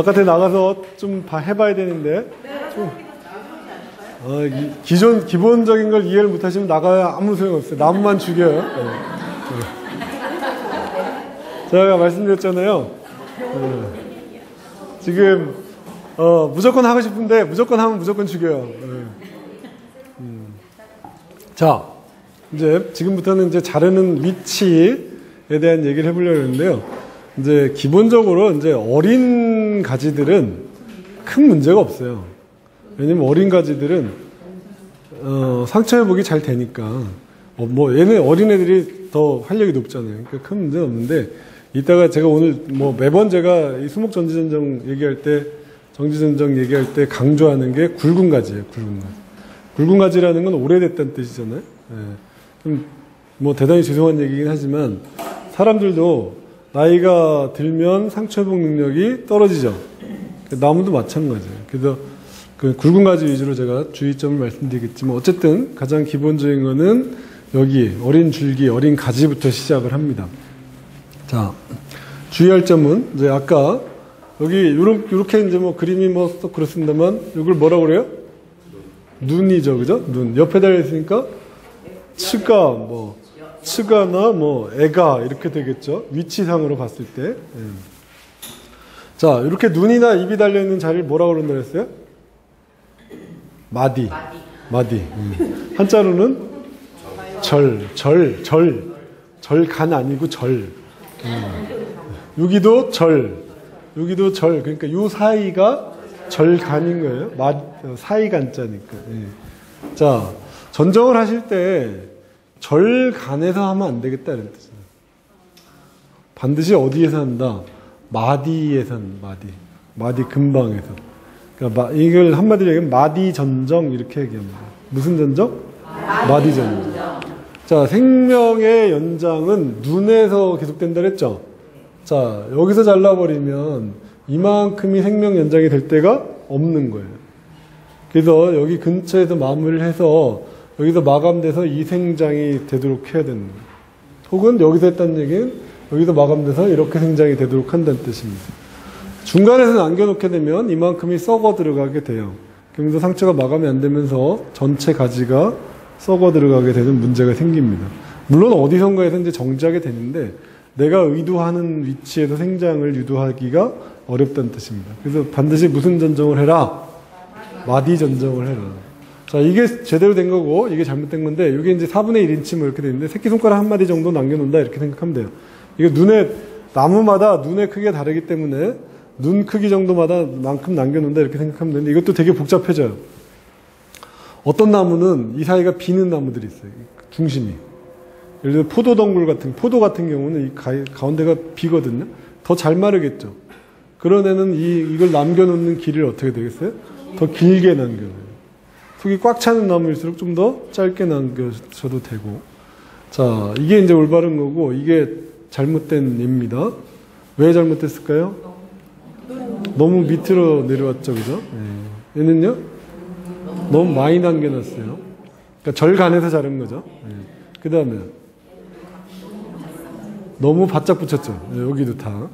바깥에 나가서 좀 해봐야 되는데. 기본적인 걸 이해를 못하시면 나가야 아무 소용없어요. 나무만 죽여요. 제가 말씀드렸잖아요. 지금 무조건 하고 싶은데 무조건 하면 무조건 죽여요. 자, 이제 지금부터는 이제 자르는 위치에 대한 얘기를 해보려고 했는데요. 이제 기본적으로 이제 어린 가지들은 큰 문제가 없어요. 왜냐면 어린 가지들은 상처 회복이 잘 되니까 얘네 어린애들이 더 활력이 높잖아요. 그러니까 큰 문제는 없는데 이따가 제가 오늘 매번 제가 이 수목 전지전정 얘기할 때 정지전정 얘기할 때 강조하는 게 굵은 가지예요. 굵은 가지. 굵은 가지라는 건 오래됐다는 뜻이잖아요. 좀 대단히 죄송한 얘기긴 하지만 사람들도 나이가 들면 상처 회복 능력이 떨어지죠. 나무도 마찬가지예요. 그래서 그 굵은 가지 위주로 제가 주의점을 말씀드리겠지만 어쨌든 가장 기본적인 거는 여기 어린 줄기, 어린 가지부터 시작을 합니다. 자, 주의할 점은 이제 아까 여기 이렇게 이제 그림이 또 그렇습니다만 이걸 뭐라고 그래요? 눈이죠, 그죠? 눈 옆에 달려 있으니까 츠가나 애가 이렇게 되겠죠. 위치상으로 봤을 때. 자, 이렇게 눈이나 입이 달려 있는 자리를 뭐라고 그런다 그랬어요? 마디. 한자로는 절간 아니고 절. 여기도 절. 그러니까 요 사이가 절간인 거예요. 사이간자니까. 자, 전정을 하실 때 절간에서 하면 안 되겠다 이런 뜻이에요. 반드시 어디에서 한다? 마디에서 한다. 마디 근방에서. 그러니까 이걸 한마디로 얘기하면 마디전정 이렇게 얘기합니다. 무슨 전정? 마디전정. 자, 생명의 연장은 눈에서 계속된다 그랬죠? 자, 여기서 잘라버리면 이만큼이 생명 연장이 될 때가 없는 거예요. 그래서 여기 근처에서 마무리를 해서 여기서 마감돼서 이 생장이 되도록 해야 되는 거예요. 혹은 여기서 했다는 얘기는 여기서 마감돼서 이렇게 생장이 되도록 한다는 뜻입니다. 중간에서 남겨놓게 되면 이만큼이 썩어 들어가게 돼요. 그러면서 상처가 마감이 안 되면서 전체 가지가 썩어 들어가게 되는 문제가 생깁니다. 물론 어디선가에서 이제 정지하게 되는데 내가 의도하는 위치에서 생장을 유도하기가 어렵다는 뜻입니다. 그래서 반드시 무슨 전정을 해라? 마디 전정을 해라. 자, 이게 제대로 된 거고 이게 잘못된 건데 이게 이제 4분의 1인치 이렇게 돼 있는데 새끼손가락 한 마디 정도 남겨놓는다 이렇게 생각하면 돼요. 이게 나무마다 눈의 크기가 다르기 때문에 눈 크기 정도마다 만큼 남겨놓는다 이렇게 생각하면 되는데 이것도 되게 복잡해져요. 어떤 나무는 이 사이가 비는 나무들이 있어요. 중심이. 예를 들어 포도 같은 경우는 이 가운데가 비거든요. 더 잘 마르겠죠. 그런 애는 이걸 남겨놓는 길을 어떻게 되겠어요? 더 길게 남겨놔요. 속이 꽉 차는 나무일수록 좀 더 짧게 남겨줘도 되고. 자, 이게 이제 올바른 거고 이게 잘못된 예입니다. 왜 잘못됐을까요? 너무 밑으로 내려왔죠, 그죠? 네. 얘는요? 너무 많이 남겨놨어요. 그러니까 절간에서 자른 거죠. 네. 그 다음에 너무 바짝 붙였죠. 네, 여기도 다.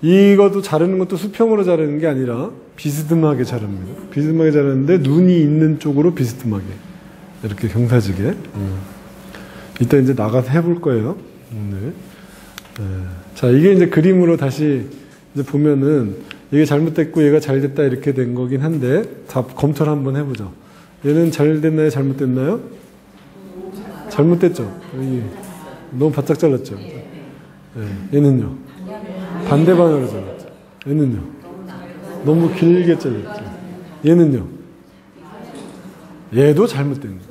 이것도 자르는 것도 수평으로 자르는 게 아니라 비스듬하게 자릅니다. 비스듬하게 자르는데 눈이 있는 쪽으로 비스듬하게 이렇게 경사지게. 이따 이제 나가서 해볼 거예요. 오늘. 자, 이게 이제 그림으로 다시 이제 보면은 이게 잘못됐고 얘가 잘됐다 이렇게 된 거긴 한데 다 검토를 한번 해보죠. 얘는 잘 됐나요? 잘못됐나요? 잘못됐죠. 너무 바짝 잘랐죠. 얘는요. 반대 방향으로 잘랐죠. 얘는요. 너무 길게 잘랐죠. 얘는요. 얘도 잘못된 거예요.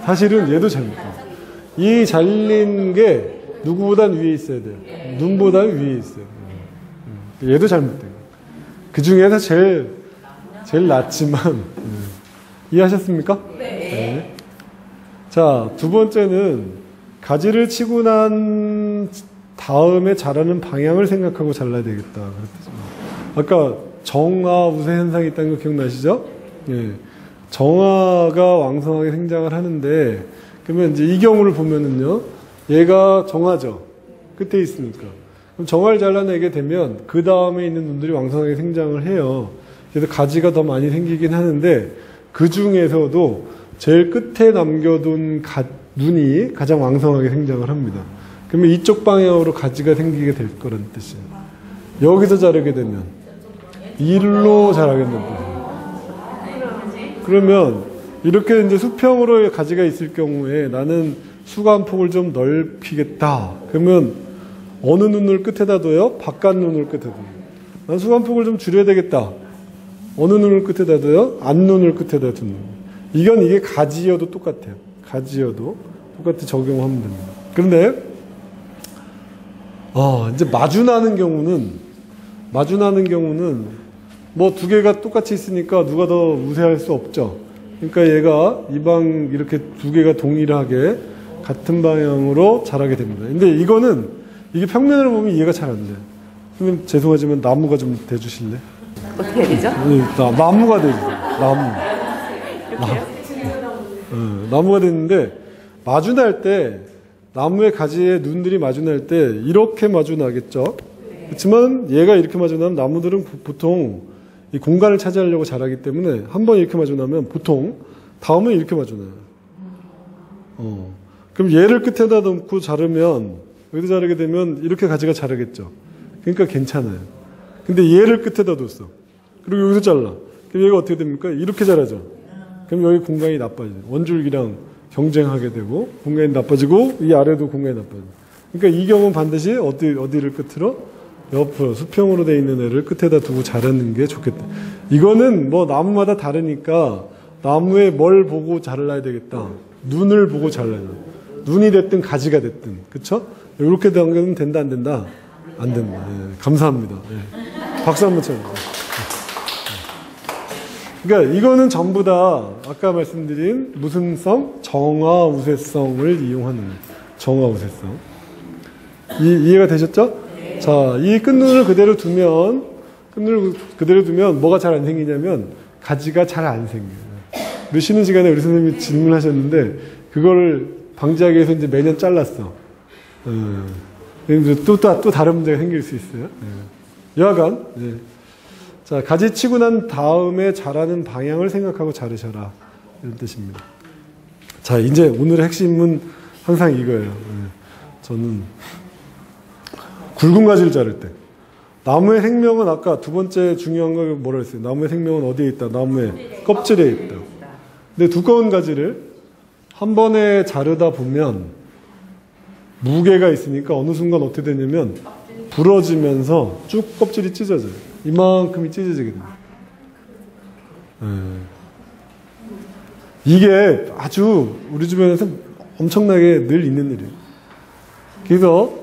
사실은 얘도 잘못된 거예요. 이 잘린 게 누구보단 위에 있어야 돼요. 눈보다 위에 있어요. 얘도 잘못된 거예요. 그 중에서 제일 낫지만 이해하셨습니까? 네. 자, 두 번째는 가지를 치고 난 다음에 자라는 방향을 생각하고 잘라야 되겠다. 아까 정화 우세 현상이 있다는 거 기억나시죠? 예. 정화가 왕성하게 생장을 하는데 그러면 이제 이 경우를 보면은요. 얘가 정화죠. 끝에 있으니까. 그럼 정화를 잘라내게 되면 그 다음에 있는 눈들이 왕성하게 생장을 해요. 그래서 가지가 더 많이 생기긴 하는데 그 중에서도 제일 끝에 남겨둔 눈이 가장 왕성하게 생장을 합니다. 그러면 이쪽 방향으로 가지가 생기게 될 거라는 뜻이에요. 여기서 자르게 되면 일로 자라겠는 거예요. 그러면 이렇게 이제 수평으로 가지가 있을 경우에 나는 수간폭을 좀 넓히겠다. 그러면 어느 눈을 끝에다 둬요? 바깥 눈을 끝에다 둬요. 난 수간폭을 좀 줄여야 되겠다. 어느 눈을 끝에다 둬요? 앞눈을 끝에다 두는 거예요. 이게 가지여도 똑같아요. 가지여도 똑같이 적용하면 됩니다. 그런데 이제 마주나는 경우는 뭐 두 개가 똑같이 있으니까 누가 더 우세할 수 없죠. 그러니까 얘가 이렇게 두 개가 동일하게 같은 방향으로 자라게 됩니다. 근데 이게 평면으로 보면 이해가 잘 안 돼요. 그러면 죄송하지만 나무가 좀 대주실래? 어떻게 해야 되죠? 나무가 되죠. 나무가 됐는데 마주날 때 나무의 가지에 눈들이 마주날 때 이렇게 마주나겠죠. 그렇지만 얘가 이렇게 마주나면 나무들은 보통 이 공간을 차지하려고 자라기 때문에 한 번 이렇게 마주나면 보통 다음에 이렇게 마주나요. 그럼 얘를 끝에다 놓고 자르면 여기서 자르게 되면 이렇게 가지가 자라겠죠. 그러니까 괜찮아요. 근데 얘를 끝에다 뒀어. 그리고 여기서 잘라. 그럼 얘가 어떻게 됩니까? 이렇게 자라죠. 그럼 여기 공간이 나빠져요. 원줄기랑 경쟁하게 되고 공간이 나빠지고 이 아래도 공간이 나빠져요. 그러니까 이 경우는 반드시 어디를 끝으로? 옆으로 수평으로 돼 있는 애를 끝에다 두고 자르는 게 좋겠다. 이거는 뭐 나무마다 다르니까 나무에 뭘 보고 잘라야 되겠다. 눈을 보고 잘라야 돼. 눈이 됐든 가지가 됐든. 그쵸? 이렇게 당겨면 된다 안 된다? 안 된다. 네, 감사합니다. 네. 박수 한번 쳐주세요. 그러니까 이거는 전부 다 아까 말씀드린 무슨 성? 정화 우세성을 이용하는 거예요. 정화 우세성. 이해가 되셨죠? 자, 이 끝눈을 그대로 두면 뭐가 잘 안 생기냐면 가지가 잘 안 생겨요. 우리 쉬는 시간에 우리 선생님이 질문하셨는데 그거를 방지하기 위해서 이제 매년 잘랐어. 또 다른 문제가 생길 수 있어요. 여하간 자, 가지 치고 난 다음에 자라는 방향을 생각하고 자르셔라. 이런 뜻입니다. 자, 이제 오늘의 핵심은 항상 이거예요. 저는 굵은 가지를 자를 때. 나무의 생명은 아까 두 번째 중요한 거 뭐라 했어요? 나무의 생명은 어디에 있다? 나무의 껍질에 있다. 근데 두꺼운 가지를 한 번에 자르다 보면 무게가 있으니까 어느 순간 어떻게 되냐면 부러지면서 쭉 껍질이 찢어져요. 이만큼이 찢어지게 됩니다. 이게 아주 우리 주변에서 엄청나게 늘 있는 일이에요. 그래서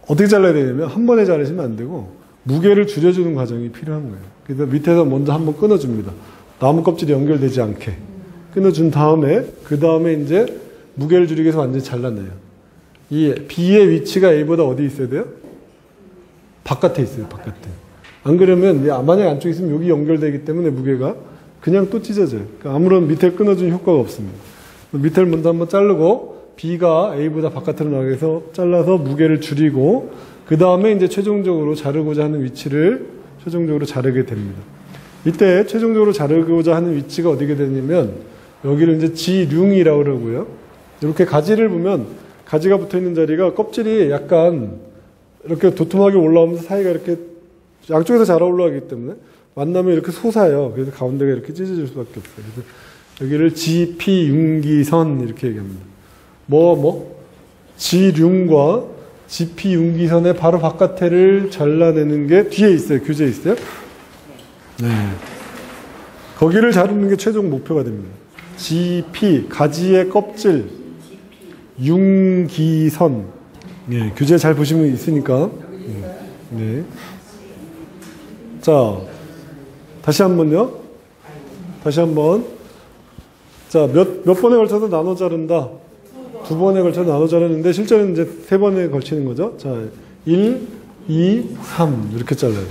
어떻게 잘라야 되냐면 한 번에 자르시면 안 되고 무게를 줄여주는 과정이 필요한 거예요. 그래서 밑에서 먼저 한번 끊어줍니다. 나무 껍질이 연결되지 않게 끊어준 다음에 그 다음에 이제 무게를 줄이기 위해서 완전히 잘라내요. 이 B의 위치가 A보다 어디 있어야 돼요? 바깥에 있어요. 바깥에. 안 그러면 만약에 안쪽에 있으면 여기 연결되기 때문에 무게가 그냥 또 찢어져요. 그러니까 아무런 밑에 끊어주는 효과가 없습니다. 밑에를 먼저 한번 자르고 B가 A보다 바깥으로 나가게 해서 잘라서 무게를 줄이고 그 다음에 이제 최종적으로 자르고자 하는 위치를 최종적으로 자르게 됩니다. 이때 최종적으로 자르고자 하는 위치가 어디게 되냐면 여기를 이제 지륜이라고 그러고요. 이렇게 가지를 보면 가지가 붙어 있는 자리가 껍질이 약간 이렇게 도톰하게 올라오면서 사이가 이렇게 양쪽에서 잘 올라가기 때문에 만나면 이렇게 솟아요. 그래서 가운데가 이렇게 찢어질 수밖에 없어요. 그래서 여기를 지피융기선 이렇게 얘기합니다. 지륜과 지피융기선의 바로 바깥에를 잘라내는 게 뒤에 있어요. 교재에 있어요. 네. 거기를 자르는 게 최종 목표가 됩니다. 지피, 가지의 껍질, 융기선. 네, 교재 잘 보시면 있으니까. 네. 자, 다시 한번요. 다시 한번. 자, 몇 번에 걸쳐서 나눠 자른다. 두 번에 걸쳐서 나눠 자르는데 실제로는 이제 세 번에 걸치는 거죠. 자, 1, 2, 3 이렇게 잘라요.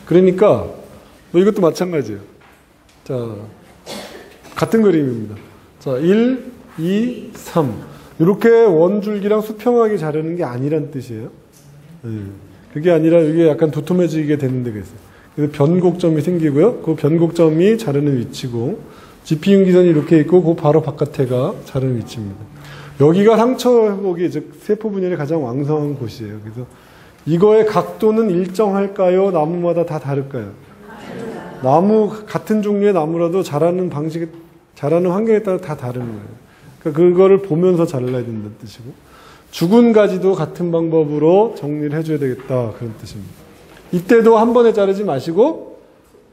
그러니까 이것도 마찬가지예요. 자, 같은 그림입니다. 자, 1, 2, 3. 이렇게 원줄기랑 수평하게 자르는 게 아니란 뜻이에요. 그게 아니라 이게 약간 도톰해지게 되는 데가 있어요. 그래서 변곡점이 생기고요. 그 변곡점이 자르는 위치고, 지피윤기선이 이렇게 있고, 그 바로 바깥에가 자르는 위치입니다. 여기가 상처 회복이, 즉 세포 분열이 가장 왕성한 곳이에요. 그래서 이거의 각도는 일정할까요? 나무마다 다 다를까요? 나무, 같은 종류의 나무라도 자라는 방식, 자라는 환경에 따라 다 다른 거예요. 그러니까 그거를 보면서 잘라야 된다는 뜻이고, 죽은 가지도 같은 방법으로 정리를 해줘야 되겠다, 그런 뜻입니다. 이때도 한 번에 자르지 마시고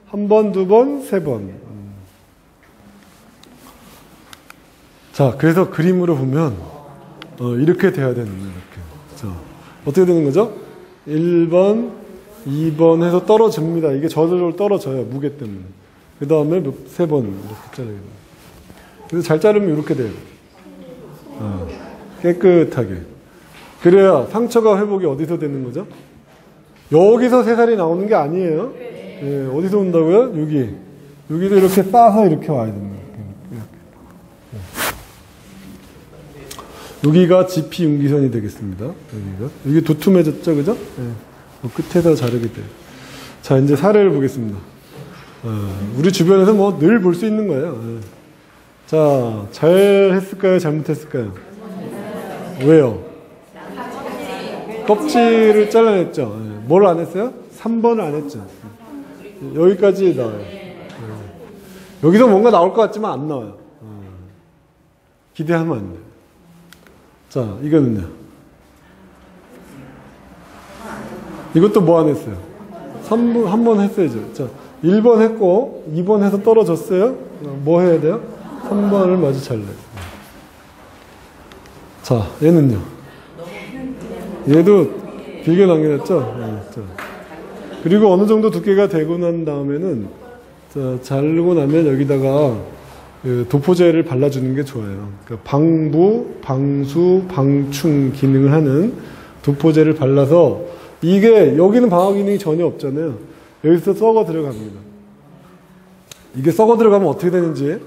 한 번, 두 번, 세 번. 자, 그래서 그림으로 보면 이렇게 돼야 되는 거예요. 이렇게. 자, 어떻게 되는 거죠? 1번, 2번 해서 떨어집니다. 이게 저절로 떨어져요. 무게 때문에. 그 다음에 세 번 이렇게 자르게 돼요. 그래서 잘 자르면 이렇게 돼요. 깨끗하게. 그래야 상처가 회복이 어디서 되는 거죠? 여기서 새살이 나오는 게 아니에요. 예, 어디서 온다고요? 여기도 이렇게 싸서 이렇게 와야 됩니다. 여기가 지피윤기선이 되겠습니다. 여기 도톰해졌죠, 그죠? 예, 끝에서 자르게 돼요. 자, 이제 사례를 보겠습니다. 우리 주변에서 뭐 늘 볼 수 있는 거예요. 예. 자, 잘 했을까요? 잘못했을까요? 왜요? 껍질을 잘라냈죠. 예. 뭘 안 했어요? 3번을 안 했죠. 여기까지 나와요. 여기서 뭔가 나올 것 같지만 안 나와요. 기대하면 안 돼요. 자, 이거는요. 이것도 뭐 안 했어요? 3번, 한 번 했어야죠. 자, 1번 했고, 2번 해서 떨어졌어요? 뭐 해야 돼요? 3번을 마주 잘라요. 자, 얘는요. 얘도 길게 남겨놨죠? 네, 자. 그리고 어느 정도 두께가 되고 난 다음에는, 자, 자르고 나면 여기다가 그 도포제를 발라주는 게 좋아요. 그러니까 방부, 방수, 방충 기능을 하는 도포제를 발라서 이게 여기는 방어 기능이 전혀 없잖아요. 여기서 썩어 들어갑니다. 이게 썩어 들어가면 어떻게 되는지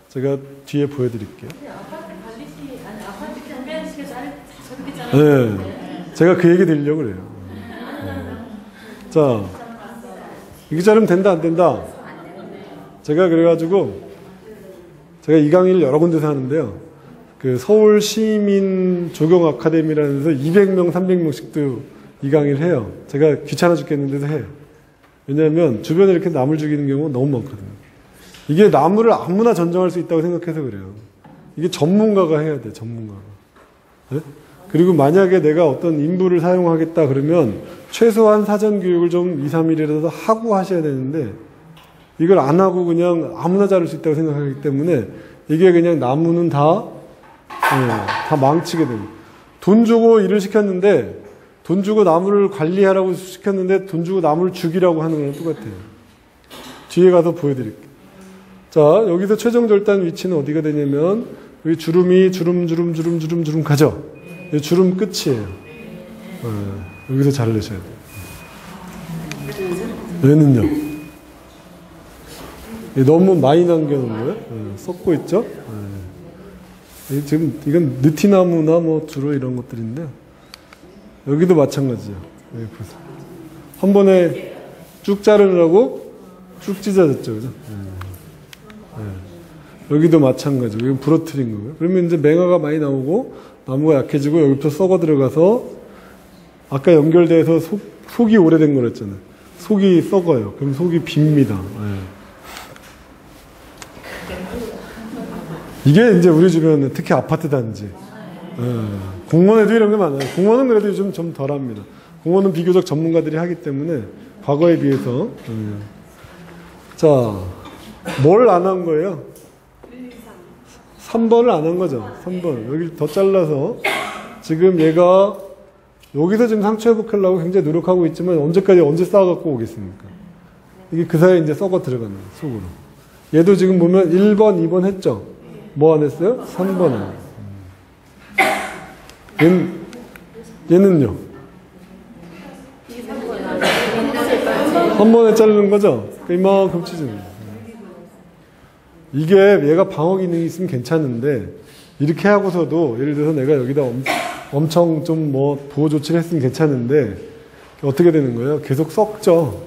제가 뒤에 보여드릴게요. 네, 제가 그 얘기 드리려고 그래요. 자, 이게 자르면 된다 안 된다? 제가 그래가지고 제가 이 강의를 여러 군데서 하는데요. 그 서울 시민 조경 아카데미라는 데서 200명, 300명씩도 이 강의를 해요. 제가 귀찮아 죽겠는데도 해요. 왜냐하면 주변에 이렇게 나무를 죽이는 경우가 너무 많거든요. 이게 나무를 아무나 전정할 수 있다고 생각해서 그래요. 이게 전문가가 해야 돼, 전문가가. 네? 그리고 만약에 내가 어떤 인부를 사용하겠다 그러면 최소한 사전 교육을 좀 2, 3일이라도 하고 하셔야 되는데 이걸 안 하고 그냥 아무나 자를 수 있다고 생각하기 때문에 이게 그냥 나무는 다 망치게 됩니다. 돈 주고 일을 시켰는데 돈 주고 나무를 관리하라고 시켰는데 돈 주고 나무를 죽이라고 하는 거랑 똑같아요. 뒤에 가서 보여드릴게요. 자, 여기서 최종 절단 위치는 어디가 되냐면 여기 주름이 주름 가죠? 이 주름 끝이에요. 여기서 자르셔야 돼요. 얘는요? 너무 많이 남겨놓은 거예요. 썩고 있죠? 지금 이건 느티나무나 뭐 주로 이런 것들인데 여기도 마찬가지예요. 여기 보세요. 한 번에 쭉 자르느라고 쭉 찢어졌죠, 그죠? 여기도 마찬가지고 이건 부러뜨린 거고요. 그러면 이제 맹아가 많이 나오고 나무가 약해지고 여기부터 썩어 들어가서 아까 연결돼서 속이 오래된 거랬잖아요. 속이 썩어요. 그럼 속이 빕니다. 이게 이제 우리 주변에 특히 아파트 단지, 공원에도 이런 게 많아요. 공원은 그래도 요즘 좀 덜합니다. 공원은 비교적 전문가들이 하기 때문에 과거에 비해서. 자, 뭘 안 한 거예요? 3번을 안 한 거죠. 3번. 여기 더 잘라서 지금 얘가 여기서 지금 상처 회복하려고 굉장히 노력하고 있지만 언제 쌓아갖고 오겠습니까? 이게 그 사이에 이제 썩어 들어가는 거예요, 속으로. 얘도 지금 보면 1번, 2번 했죠? 뭐 안 했어요? 3번 안 했어요. 얘는요? 한 번에 자르는 거죠? 이만큼 찢어요. 이게 얘가 방어 기능이 있으면 괜찮은데 이렇게 하고서도 예를 들어서 내가 여기다 엄청 좀 뭐 보호 조치를 했으면 괜찮은데 어떻게 되는 거예요? 계속 썩죠.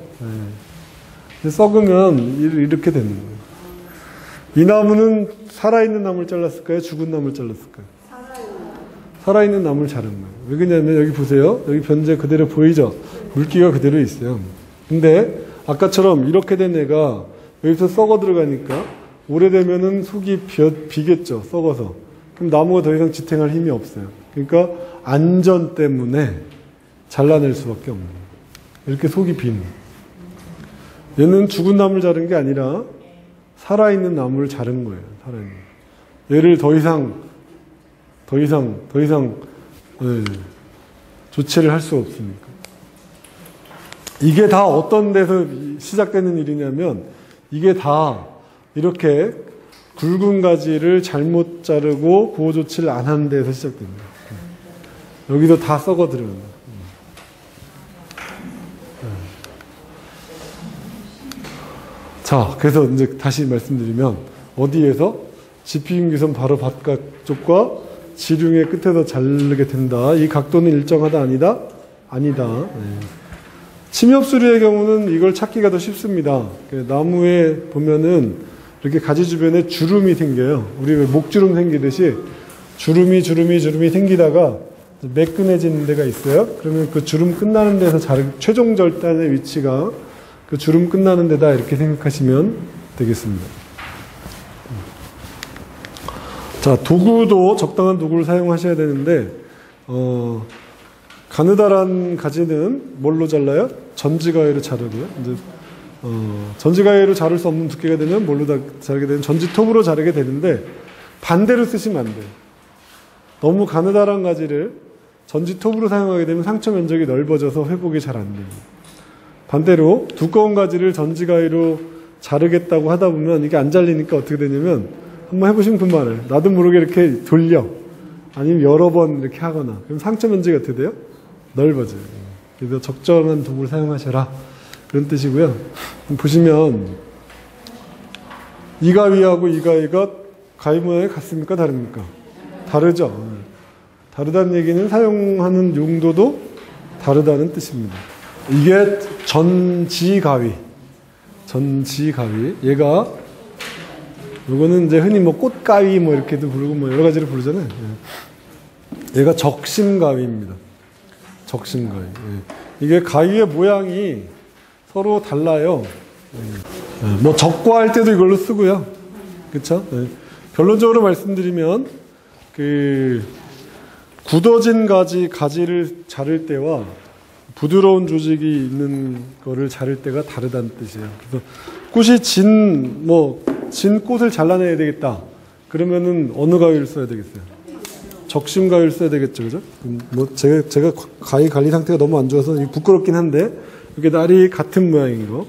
근데 썩으면 이렇게 되는 거예요. 이 나무는 살아있는 나무를 잘랐을까요? 죽은 나무를 잘랐을까요? 살아있는 나무를 자른 거예요. 왜 그러냐면 여기 보세요. 여기 변제 그대로 보이죠? 물기가 그대로 있어요. 근데 아까처럼 이렇게 된 애가 여기서 썩어 들어가니까 오래되면은 속이 비겠죠. 썩어서. 그럼 나무가 더 이상 지탱할 힘이 없어요. 그러니까 안전 때문에 잘라낼 수밖에 없는 거예요. 이렇게 속이 빈. 얘는 죽은 나무를 자른 게 아니라 살아있는 나무를 자른 거예요. 살아있는. 얘를 더 이상 조치를 할 수 없으니까. 이게 다 어떤 데서 시작되는 일이냐면 이게 다 이렇게 굵은 가지를 잘못 자르고 보호 조치를 안 하는 데서 시작됩니다. 여기도 다 썩어 들어간다. 자, 그래서 이제 다시 말씀드리면 어디에서 지피임기선 바로 바깥쪽과 지륜의 끝에서 자르게 된다. 이 각도는 일정하다 아니다? 아니다. 침엽수리의 경우는 이걸 찾기가 더 쉽습니다. 나무에 보면은 이렇게 가지 주변에 주름이 생겨요. 우리 왜 목주름 생기듯이 주름이 생기다가 매끈해지는 데가 있어요. 그러면 그 주름 끝나는 데서 최종 절단의 위치가 그 주름 끝나는 데다 이렇게 생각하시면 되겠습니다. 자, 도구도 적당한 도구를 사용하셔야 되는데 가느다란 가지는 뭘로 잘라요? 전지가위로 자르고요. 이제 전지가위로 자를 수 없는 두께가 되면 뭘로 자르게 되면 전지톱으로 자르게 되는데 반대로 쓰시면 안 돼요. 너무 가느다란 가지를 전지톱으로 사용하게 되면 상처 면적이 넓어져서 회복이 잘 안 됩니다. 반대로 두꺼운 가지를 전지가위로 자르겠다고 하다 보면 이게 안 잘리니까 어떻게 되냐면 한번 해보시면 그 말을 나도 모르게 이렇게 돌려 아니면 여러 번 이렇게 하거나 그럼 상처 면적이 어떻게 돼요? 넓어져요. 그래서 적절한 도구를 사용하셔라 그런 뜻이고요. 보시면 이 가위하고 이 가위가 가위 모양이 같습니까? 다릅니까? 다르죠. 다르다는 얘기는 사용하는 용도도 다르다는 뜻입니다. 이게 전지가위. 얘가 요거는 이제 흔히 뭐 꽃가위 뭐 이렇게도 부르고 뭐 여러 가지로 부르잖아요. 얘가 적심가위입니다. 적심가위. 이게 가위의 모양이 서로 달라요. 뭐 적과할 때도 이걸로 쓰고요. 그렇죠? 결론적으로 말씀드리면 그 굳어진 가지를 자를 때와 부드러운 조직이 있는 거를 자를 때가 다르다는 뜻이에요. 그래서 꽃이 진 꽃을 잘라내야 되겠다. 그러면은 어느 가위를 써야 되겠어요? 적심 가위를 써야 되겠죠, 그죠? 뭐 제가 가위 관리 상태가 너무 안 좋아서 부끄럽긴 한데 이게 날이 같은 모양인 거.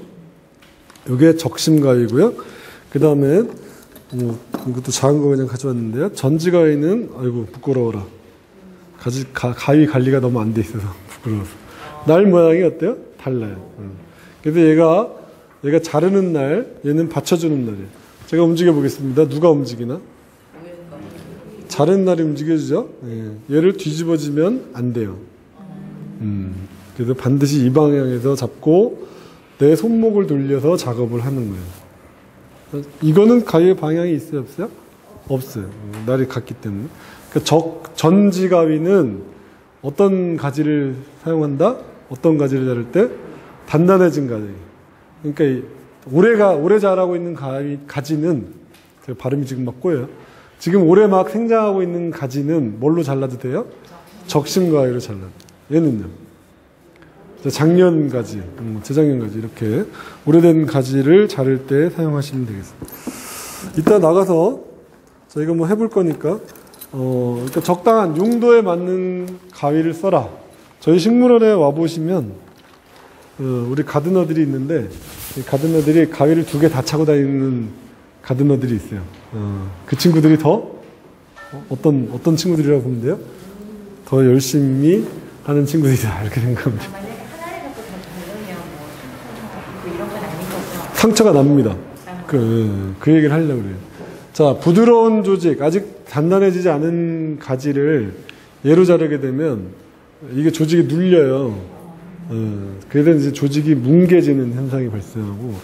이게 적심 가위고요. 그 다음에 이것도 작은 거 그냥 가져왔는데요. 전지 가위는 아이고 부끄러워라. 가위 관리가 너무 안 돼 있어서 부끄러워서. 날 모양이 어때요? 달라요. 그래서 얘가 자르는 날, 얘는 받쳐주는 날이에요. 제가 움직여 보겠습니다. 누가 움직이나? 자르는 날이 움직여지죠? 얘를 뒤집어지면 안 돼요. 그래서 반드시 이 방향에서 잡고 내 손목을 돌려서 작업을 하는 거예요. 이거는 가위의 방향이 있어요? 없어요? 없어요. 날이 같기 때문에. 그러니까 전지가위는 어떤 가지를 사용한다? 어떤 가지를 자를 때? 단단해진 가지. 그러니까 오래 자라고 있는 가지는 제가 발음이 지금 막 꼬여요. 지금 올해 막 생장하고 있는 가지는 뭘로 잘라도 돼요? 적심가위로 잘라도 돼요. 얘는요. 작년 가지, 재작년 가지 이렇게 오래된 가지를 자를 때 사용하시면 되겠습니다. 이따 나가서 저희가 뭐 해볼 거니까 그러니까 적당한 용도에 맞는 가위를 써라. 저희 식물원에 와보시면 우리 가드너들이 있는데 이 가드너들이 가위를 2개 다 차고 다니는 가드너들이 있어요. 그 친구들이 더 어떤 친구들이라고 보면 돼요? 더 열심히 하는 친구들이다 이렇게 생각합니다. 만약에 하나를 갖고 더 다르면 뭐 이런 건 아닌 거죠? 상처가 납니다. 그 얘기를 하려고 그래요. 자, 부드러운 조직, 아직 단단해지지 않은 가지를 얘로 자르게 되면 이게 조직이 눌려요. 그래서 이제 조직이 뭉개지는 현상이 발생하고,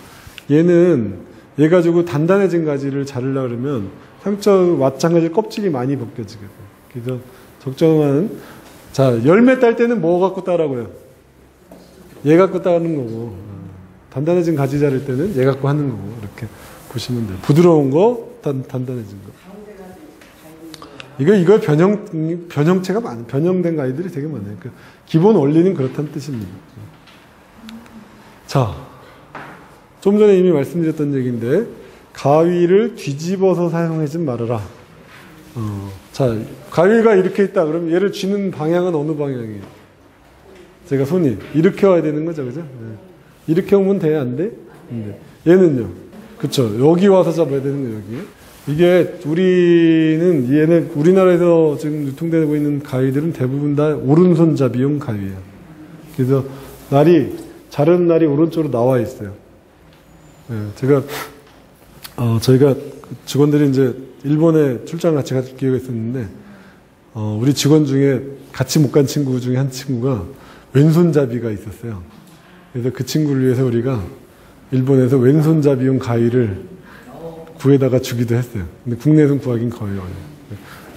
얘 가지고 단단해진 가지를 자르려고 그러면 상처 마찬가지로 껍질이 많이 벗겨지게 돼요. 그래서 적정한, 자, 열매 딸 때는 뭐 갖고 따라고요? 얘 갖고 따는 거고, 단단해진 가지 자를 때는 얘 갖고 하는 거고, 이렇게 보시면 돼요. 부드러운 거, 단단해진 거. 이거 변형체가 변형된 가위들이 되게 많아요. 그러니까 기본 원리는 그렇다는 뜻입니다. 자, 좀 전에 이미 말씀드렸던 얘기인데, 가위를 뒤집어서 사용하지 말아라. 자, 가위가 이렇게 있다. 그러면 얘를 쥐는 방향은 어느 방향이에요? 제가 손이 이렇게 와야 되는 거죠, 그죠? 네. 이렇게 오면 돼, 안 돼? 네. 얘는요? 그쵸. 여기 와서 잡아야 되는 거예요, 여기. 이게 우리나라에서 지금 유통되고 있는 가위들은 대부분 다 오른손잡이용 가위예요. 그래서 자르는 날이 오른쪽으로 나와 있어요. 네, 저희가 직원들이 이제 일본에 출장 같이 갈 기회가 있었는데, 우리 직원 중에 같이 못 간 친구 중에 한 친구가 왼손잡이가 있었어요. 그래서 그 친구를 위해서 우리가 일본에서 왼손잡이용 가위를 구해다가 주기도 했어요. 근데 국내에서는 구하긴 거의 어려워요.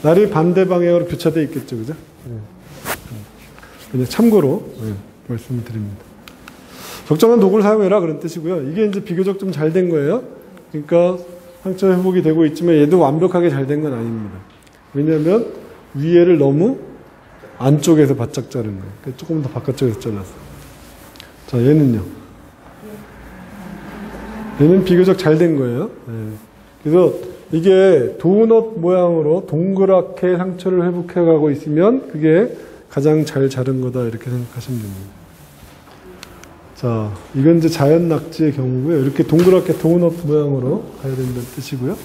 날이 반대 방향으로 교차되어 있겠죠, 그죠? 그냥 참고로 말씀을 드립니다. 적정한 도구를 사용해라 그런 뜻이고요. 이게 이제 비교적 좀 잘 된 거예요. 그러니까 상처 회복이 되고 있지만 얘도 완벽하게 잘 된 건 아닙니다. 왜냐하면 위에를 너무 안쪽에서 바짝 자른 거예요. 그러니까 조금 더 바깥쪽에서 잘랐어요. 자, 얘는요. 얘는 비교적 잘 된 거예요. 네. 그래서 이게 도넛 모양으로 동그랗게 상처를 회복해 가고 있으면 그게 가장 잘 자른 거다 이렇게 생각하시면 됩니다. 자, 이건 이제 자연 낙지의 경우고요. 이렇게 동그랗게 도넛 모양으로 가야 된다는 뜻이고요.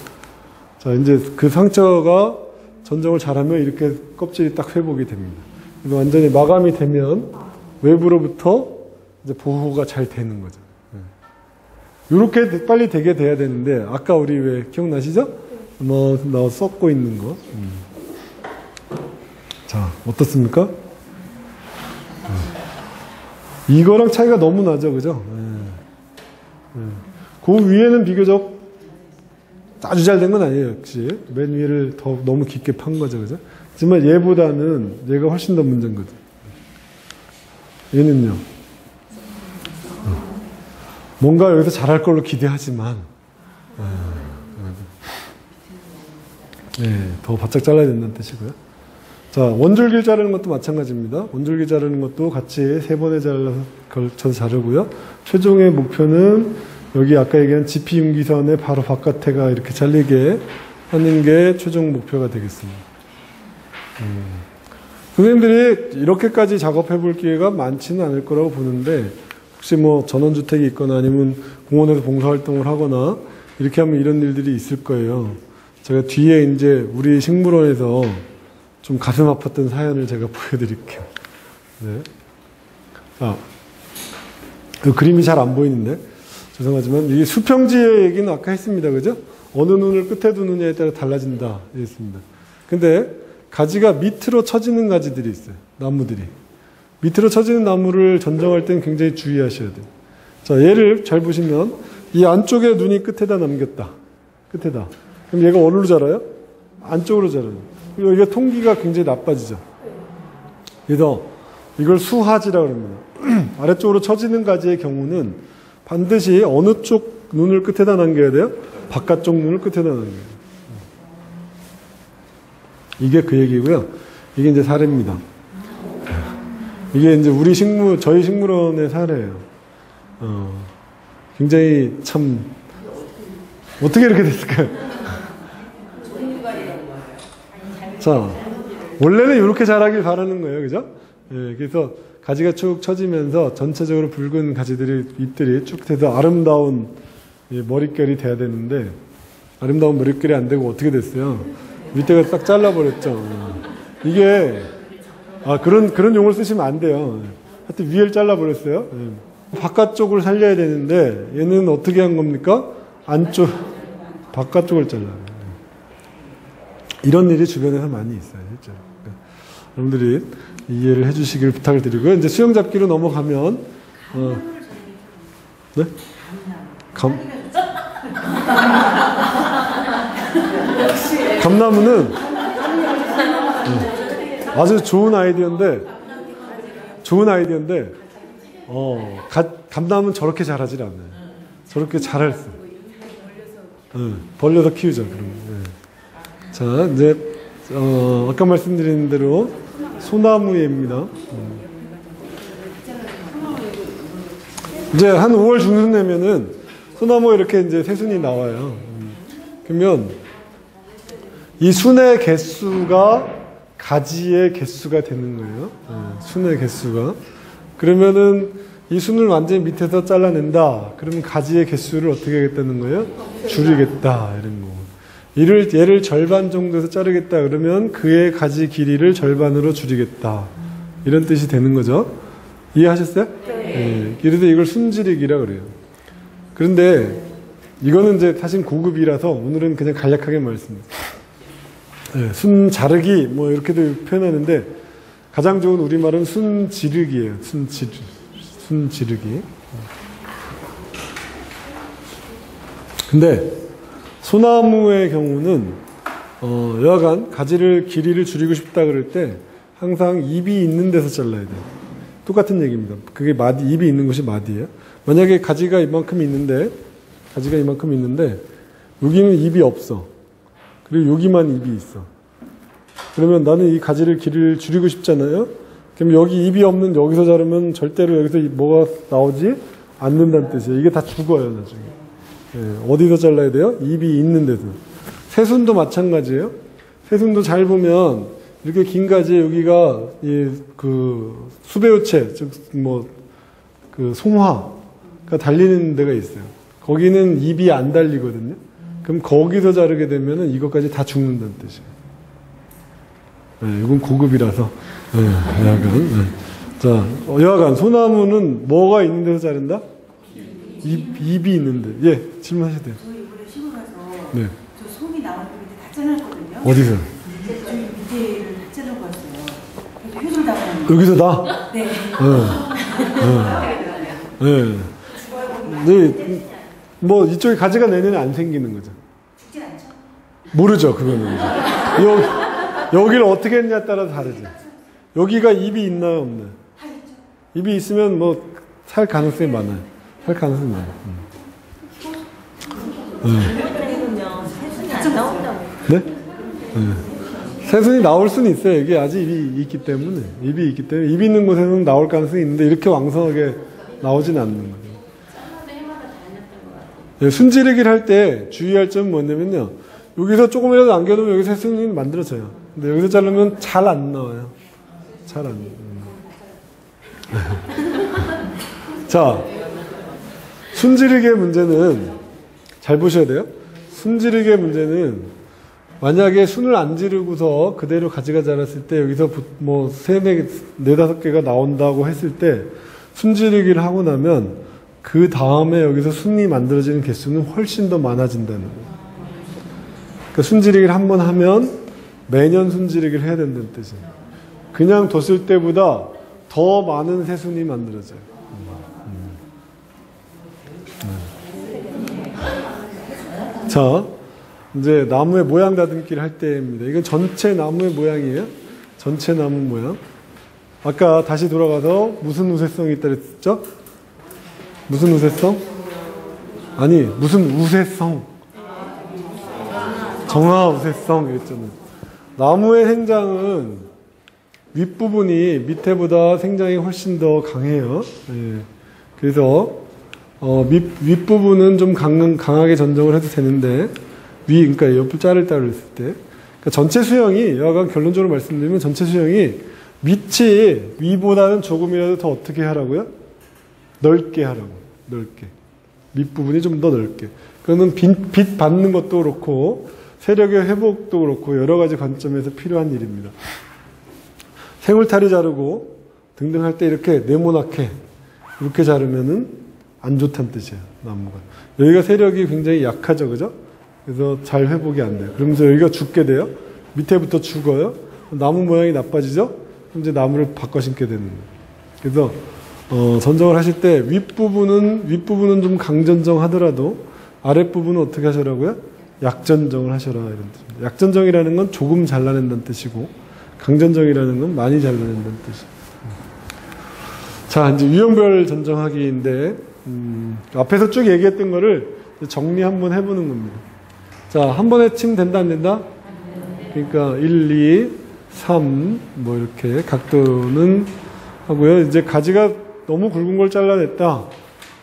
자, 이제 그 상처가 전정을 잘하면 이렇게 껍질이 딱 회복이 됩니다. 이거 완전히 마감이 되면 외부로부터 이제 보호가 잘 되는 거죠. 이렇게 빨리 되게 돼야 되는데, 아까 우리 왜 기억나시죠? 나 썩고 있는 거. 자, 어떻습니까? 이거랑 차이가 너무 나죠, 그죠? 그 위에는 비교적 아주 잘 된 건 아니에요, 역시. 맨 위를 너무 깊게 판 거죠, 그죠? 하지만 얘보다는 얘가 훨씬 더 문제인 거죠. 얘는요. 뭔가 여기서 잘할 걸로 기대하지만, 더 바짝 잘라야 된다는 뜻이고요. 자, 원줄기 자르는 것도 마찬가지입니다. 원줄기 자르는 것도 같이 3번에 걸쳐서 자르고요. 최종의 목표는 여기 아까 얘기한 지피융기선의 바로 바깥에가 이렇게 잘리게 하는 게 최종 목표가 되겠습니다. 선생님들이 이렇게까지 작업해 볼 기회가 많지는 않을 거라고 보는데, 혹시 전원주택이 있거나 아니면 공원에서 봉사활동을 하거나 이렇게 하면 이런 일들이 있을 거예요. 제가 뒤에 이제 우리 식물원에서 좀 가슴 아팠던 사연을 제가 보여드릴게요. 네. 그 그림이 잘 안 보이는데 죄송하지만 이 수평지의 얘기는 아까 했습니다. 그죠? 어느 눈을 끝에 두느냐에 따라 달라진다 했습니다. 근데 가지가 밑으로 처지는 가지들이 있어요. 나무들이. 밑으로 처지는 나무를 전정할 때는 굉장히 주의하셔야 돼요. 자, 얘를 잘 보시면 이 안쪽에 눈이 끝에다 남겼다. 끝에다. 그럼 얘가 어디로 자라요? 안쪽으로 자라요. 그리고 이게 통기가 굉장히 나빠지죠. 그래서 이걸 수하지라고 합니다. 아래쪽으로 처지는 가지의 경우는 반드시 어느 쪽 눈을 끝에다 남겨야 돼요? 바깥쪽 눈을 끝에다 남겨야 돼요. 이게 그 얘기고요. 이게 이제 사례입니다. 이게 이제 저희 식물원의 사례예요. 굉장히 참, 어떻게 이렇게 됐을까요? 자, 원래는 이렇게 자라길 바라는 거예요. 그죠? 예, 그래서 가지가 쭉 처지면서 전체적으로 붉은 잎들이 쭉 돼서 아름다운 머릿결이 돼야 되는데, 아름다운 머릿결이 안 되고 어떻게 됐어요? 밑에가 딱 잘라버렸죠. 이게, 그런 용어를 쓰시면 안 돼요. 하여튼 위를 잘라버렸어요. 바깥쪽을 살려야 되는데, 얘는 어떻게 한 겁니까? 바깥쪽을 잘라요. 이런 일이 주변에서 많이 있어요. 실제로. 그러니까 여러분들이 이해를 해주시길 부탁을 드리고요. 이제 수영 잡기로 넘어가면 네? 감나무는 아주 좋은 아이디어인데 감나무는 저렇게 자라질 않아요. 저렇게 자랄 수. 벌려서 키우죠. 그럼. 자, 이제 아까 말씀드린 대로 소나무입니다. 이제 한 5월 중순 되면은 소나무에 이렇게 이제 새순이 나와요. 그러면 이 순의 개수가 가지의 개수가 되는 거예요. 순의 개수가. 그러면은 이 순을 완전히 밑에서 잘라낸다. 그러면 가지의 개수를 어떻게 하겠다는 거예요? 줄이겠다. 이런 거. 얘를 절반 정도에서 자르겠다. 그러면 그의 가지 길이를 절반으로 줄이겠다. 이런 뜻이 되는 거죠. 이해하셨어요? 네. 그래서 이걸 순지르기라 그래요. 그런데 이거는 이제 사실 고급이라서 오늘은 그냥 간략하게 말씀드립니다. 네, 순 자르기 뭐 이렇게도 표현하는데 가장 좋은 우리말은 순지르기예요. 순지르기. 근데 소나무의 경우는 여하간 가지를 길이를 줄이고 싶다 그럴 때 항상 잎이 있는 데서 잘라야 돼요. 똑같은 얘기입니다. 그게 잎이 있는 곳이 마디예요. 만약에 가지가 이만큼 있는데 여기는 잎이 없어. 그리고 여기만 잎이 있어. 그러면 나는 이 가지를 길이를 줄이고 싶잖아요. 그럼 여기 잎이 없는 여기서 자르면 절대로 여기서 뭐가 나오지 않는다는 뜻이에요. 이게 다 죽어요, 나중에. 어디서 잘라야 돼요? 잎이 있는 데서. 새순도 마찬가지예요. 새순도 잘 보면 이렇게 긴 가지에 여기가 그 수배우체, 즉 그 송화가 달리는 데가 있어요. 거기는 잎이 안 달리거든요. 그럼 거기서 자르게 되면은 이것까지 다 죽는다는 뜻이에요. 이건 고급이라서. 여하간. 자, 여하간 소나무는 뭐가 있는 데서 자른다? 잎이 있는데. 예, 질문하셔도 돼요. 저희 이번에 시골 가서 네. 저 솜이 나오는 밑에 다 잘랐거든요. 어디서? 저희 밑에를 다 자르고 왔어요. 그래서 효줄 나가는 여기서 다? 네. 네. 뭐 이쪽에 가지가 내년에 안 생기는 거죠. 죽진 않죠? 모르죠, 그거는. 여기를 어떻게 했냐에 따라서 다르죠. 여기가 잎이 있나요, 없나요? 잎이 있으면 뭐 살 가능성이 많아요. 살 가능성이 많아요. 새순이 안 나온다고. 네? 새순이 나올 수는 있어요. 이게 아직 잎이 있기 때문에. 잎이 있는 곳에는 나올 가능성이 있는데 이렇게 왕성하게 나오진 않는 거예요. 순지르기를 할 때 주의할 점은 뭐냐면요. 여기서 조금이라도 남겨놓으면 여기서 새순이 만들어져요. 근데 여기서 자르면 잘 안 나와요. 잘 안 나와요. 자, 순지르기의 문제는 잘 보셔야 돼요. 순지르기의 문제는 만약에 순을 안 지르고서 그대로 가지가 자랐을 때 여기서 뭐 네다섯 개가 나온다고 했을 때 순지르기를 하고 나면 그 다음에 여기서 순이 만들어지는 개수는 훨씬 더 많아진다는 거예요. 그러니까 순지르기를 한번 하면 매년 순지르기를 해야 된다는 뜻이에요. 그냥 뒀을 때보다 더 많은 새순이 만들어져요. 자, 이제 나무의 모양 다듬기를 할 때입니다. 이건 전체 나무의 모양이에요. 전체 나무 모양. 아까 다시 돌아가서 무슨 우세성이 있다 그랬죠? 무슨 우세성? 아니, 무슨 우세성? 정화 우세성 이랬잖아요. 나무의 생장은 윗부분이 밑에보다 생장이 훨씬 더 강해요. 예. 그래서 윗부분은 좀 강하게 전정을 해도 되는데 그러니까 옆을 자를 따로 했을 때 그러니까 전체 수영이 여하간 결론적으로 말씀드리면 전체 수영이 밑이 위보다는 조금이라도 더 어떻게 하라고요? 넓게 하라고. 넓게. 밑부분이 좀 더 넓게. 그거는 빛 받는 것도 그렇고 세력의 회복도 그렇고 여러 가지 관점에서 필요한 일입니다. 생울타리 자르고 등등 할 때 이렇게 네모나게 이렇게 자르면은 안 좋다는 뜻이에요. 나무가. 여기가 세력이 굉장히 약하죠. 그죠? 그래서 잘 회복이 안 돼요. 그러면서 여기가 죽게 돼요. 밑에부터 죽어요. 나무 모양이 나빠지죠. 그럼 이제 나무를 바꿔 심게 되는 거예요. 그래서 전정을 하실 때 윗부분은 좀 강전정 하더라도 아랫부분은 어떻게 하시라고요? 약전정을 하셔라 이런 뜻입니다. 약전정이라는 건 조금 잘라낸다는 뜻이고 강전정이라는 건 많이 잘라낸다는 뜻이에요. 자, 이제 유형별 전정하기인데 앞에서 쭉 얘기했던 거를 정리 한번 해보는 겁니다. 자, 한 번에 치면 된다 안 된다? 그러니까 1, 2, 3 뭐 이렇게 각도는 하고요. 이제 가지가 너무 굵은 걸 잘라냈다.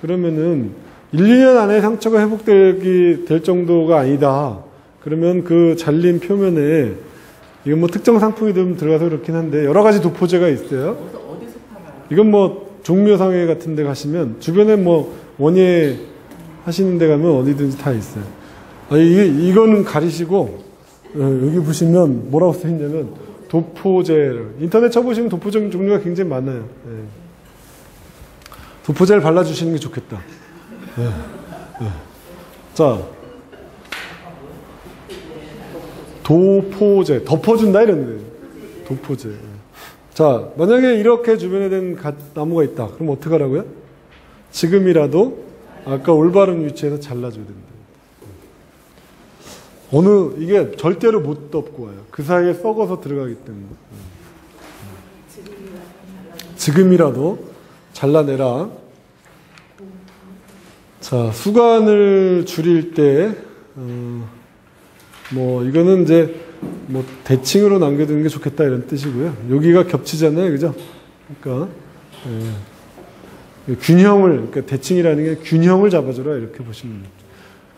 그러면은 1, 2년 안에 상처가 회복될 정도가 아니다. 그러면 그 잘린 표면에 이건 뭐 특정 상품이 좀 들어가서 그렇긴 한데 여러 가지 도포제가 있어요. 어디서 팔아요? 이건 뭐 종묘상회 같은 데 가시면 주변에 뭐 원예 하시는 데 가면 어디든지 다 있어요. 이거는 가리시고 여기 보시면 뭐라고 써있냐면 도포제. 인터넷 쳐보시면 도포제 종류가 굉장히 많아요. 네. 도포제를 발라주시는 게 좋겠다. 네. 네. 자, 도포제, 덮어준다 이런 거예요. 도포제. 자, 만약에 이렇게 주변에 된 나무가 있다. 그럼 어떻게 하라고요? 지금이라도 아까 올바른 위치에서 잘라줘야 된다. 이게 절대로 못 덮고 와요. 그 사이에 썩어서 들어가기 때문에. 지금이라도 잘라내라. 자, 수간을 줄일 때, 이거는 이제, 대칭으로 남겨두는 게 좋겠다 이런 뜻이고요. 여기가 겹치잖아요. 그죠? 그러니까, 그러니까 대칭이라는 게 균형을 잡아줘라 이렇게 보시면 돼요.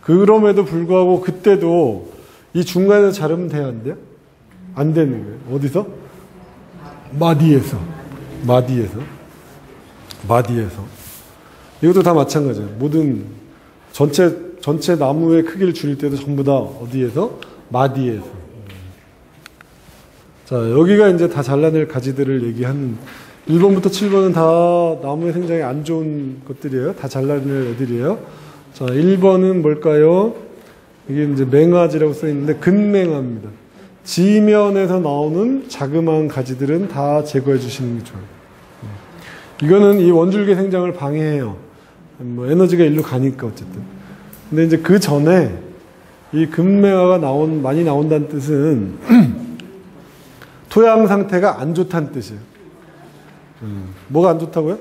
그럼에도 불구하고 그때도 이 중간에서 자르면 돼요? 안 돼요? 안 되는 거예요. 어디서? 마디에서. 이것도 다 마찬가지예요. 모든 전체 나무의 크기를 줄일 때도 전부 다 어디에서? 마디에서. 자, 여기가 이제 다 잘라낼 가지들을 얘기하는 1번부터 7번은 다 나무의 생장에 안 좋은 것들이에요. 다 잘라낼 애들이에요. 자, 1번은 뭘까요? 이게 이제 맹아지라고 써 있는데 근맹아입니다. 지면에서 나오는 자그마한 가지들은 다 제거해 주시는 게 좋아요. 이거는 이 원줄기 생장을 방해해요. 에너지가 일로 가니까 어쨌든. 근데 이제 그 전에 이 근맹아가 많이 나온다는 뜻은 토양 상태가 안 좋다는 뜻이에요. 뭐가 안 좋다고요?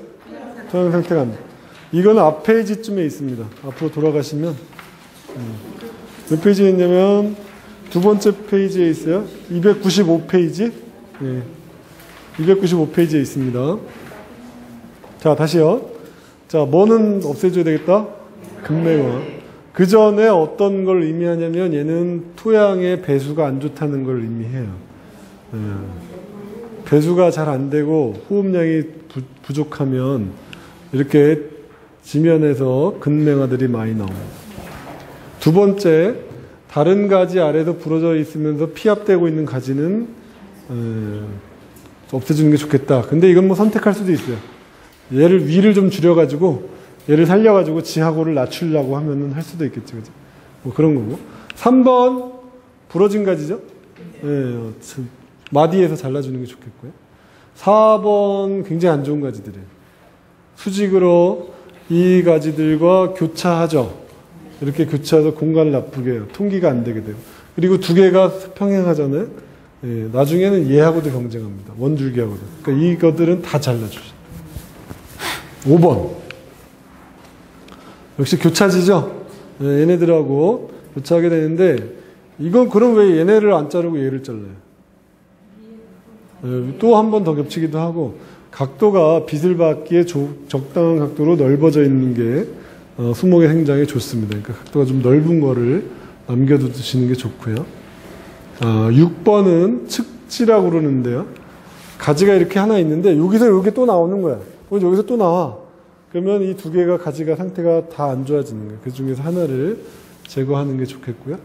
토양 상태가 안 좋다. 이거는 앞 페이지쯤에 있습니다. 앞으로 돌아가시면 몇 페이지에 있냐면 두 번째 페이지에 있어요. 295페이지. 네. 295페이지에 있습니다. 자, 다시요. 자, 뭐는 없애줘야 되겠다? 근맹화. 그 전에 어떤 걸 의미하냐면 얘는 토양의 배수가 안 좋다는 걸 의미해요. 배수가 잘 안 되고 호흡량이 부족하면 이렇게 지면에서 근맹아들이 많이 나옵니다. 두 번째, 다른 가지 아래도 부러져 있으면서 피압되고 있는 가지는 없애주는 게 좋겠다. 근데 이건 뭐 선택할 수도 있어요. 얘를 위를 좀 줄여가지고 얘를 살려가지고 지하고를 낮추려고 하면은 할 수도 있겠죠. 그죠? 뭐 그런 거고. 3번, 부러진 가지죠? 마디에서 잘라주는 게 좋겠고요. 4번, 굉장히 안 좋은 가지들이에요. 수직으로 이 가지들과 교차하죠. 이렇게 교차해서 공간을 나쁘게 해요. 통기가 안 되게 돼요. 그리고 두 개가 평행하잖아요. 나중에는 얘하고도 경쟁합니다. 원줄기하고도. 그러니까 이것들은 다 잘라주죠. 5번. 역시 교차지죠? 얘네들하고 교차하게 되는데, 이건 그럼 왜 얘네를 안 자르고 얘를 잘라요? 또 한 번 더 겹치기도 하고, 각도가 빛을 받기에 적당한 각도로 넓어져 있는 게 수목의 생장에 좋습니다. 그러니까 각도가 좀 넓은 거를 남겨두시는 게 좋고요. 6번은 측지라고 그러는데요. 가지가 이렇게 하나 있는데 여기서 이렇게 또 나오는 거야. 여기서 또 나와. 그러면 이 두 개가 가지가 상태가 다 안 좋아지는 거예요. 그 중에서 하나를 제거하는 게 좋겠고요.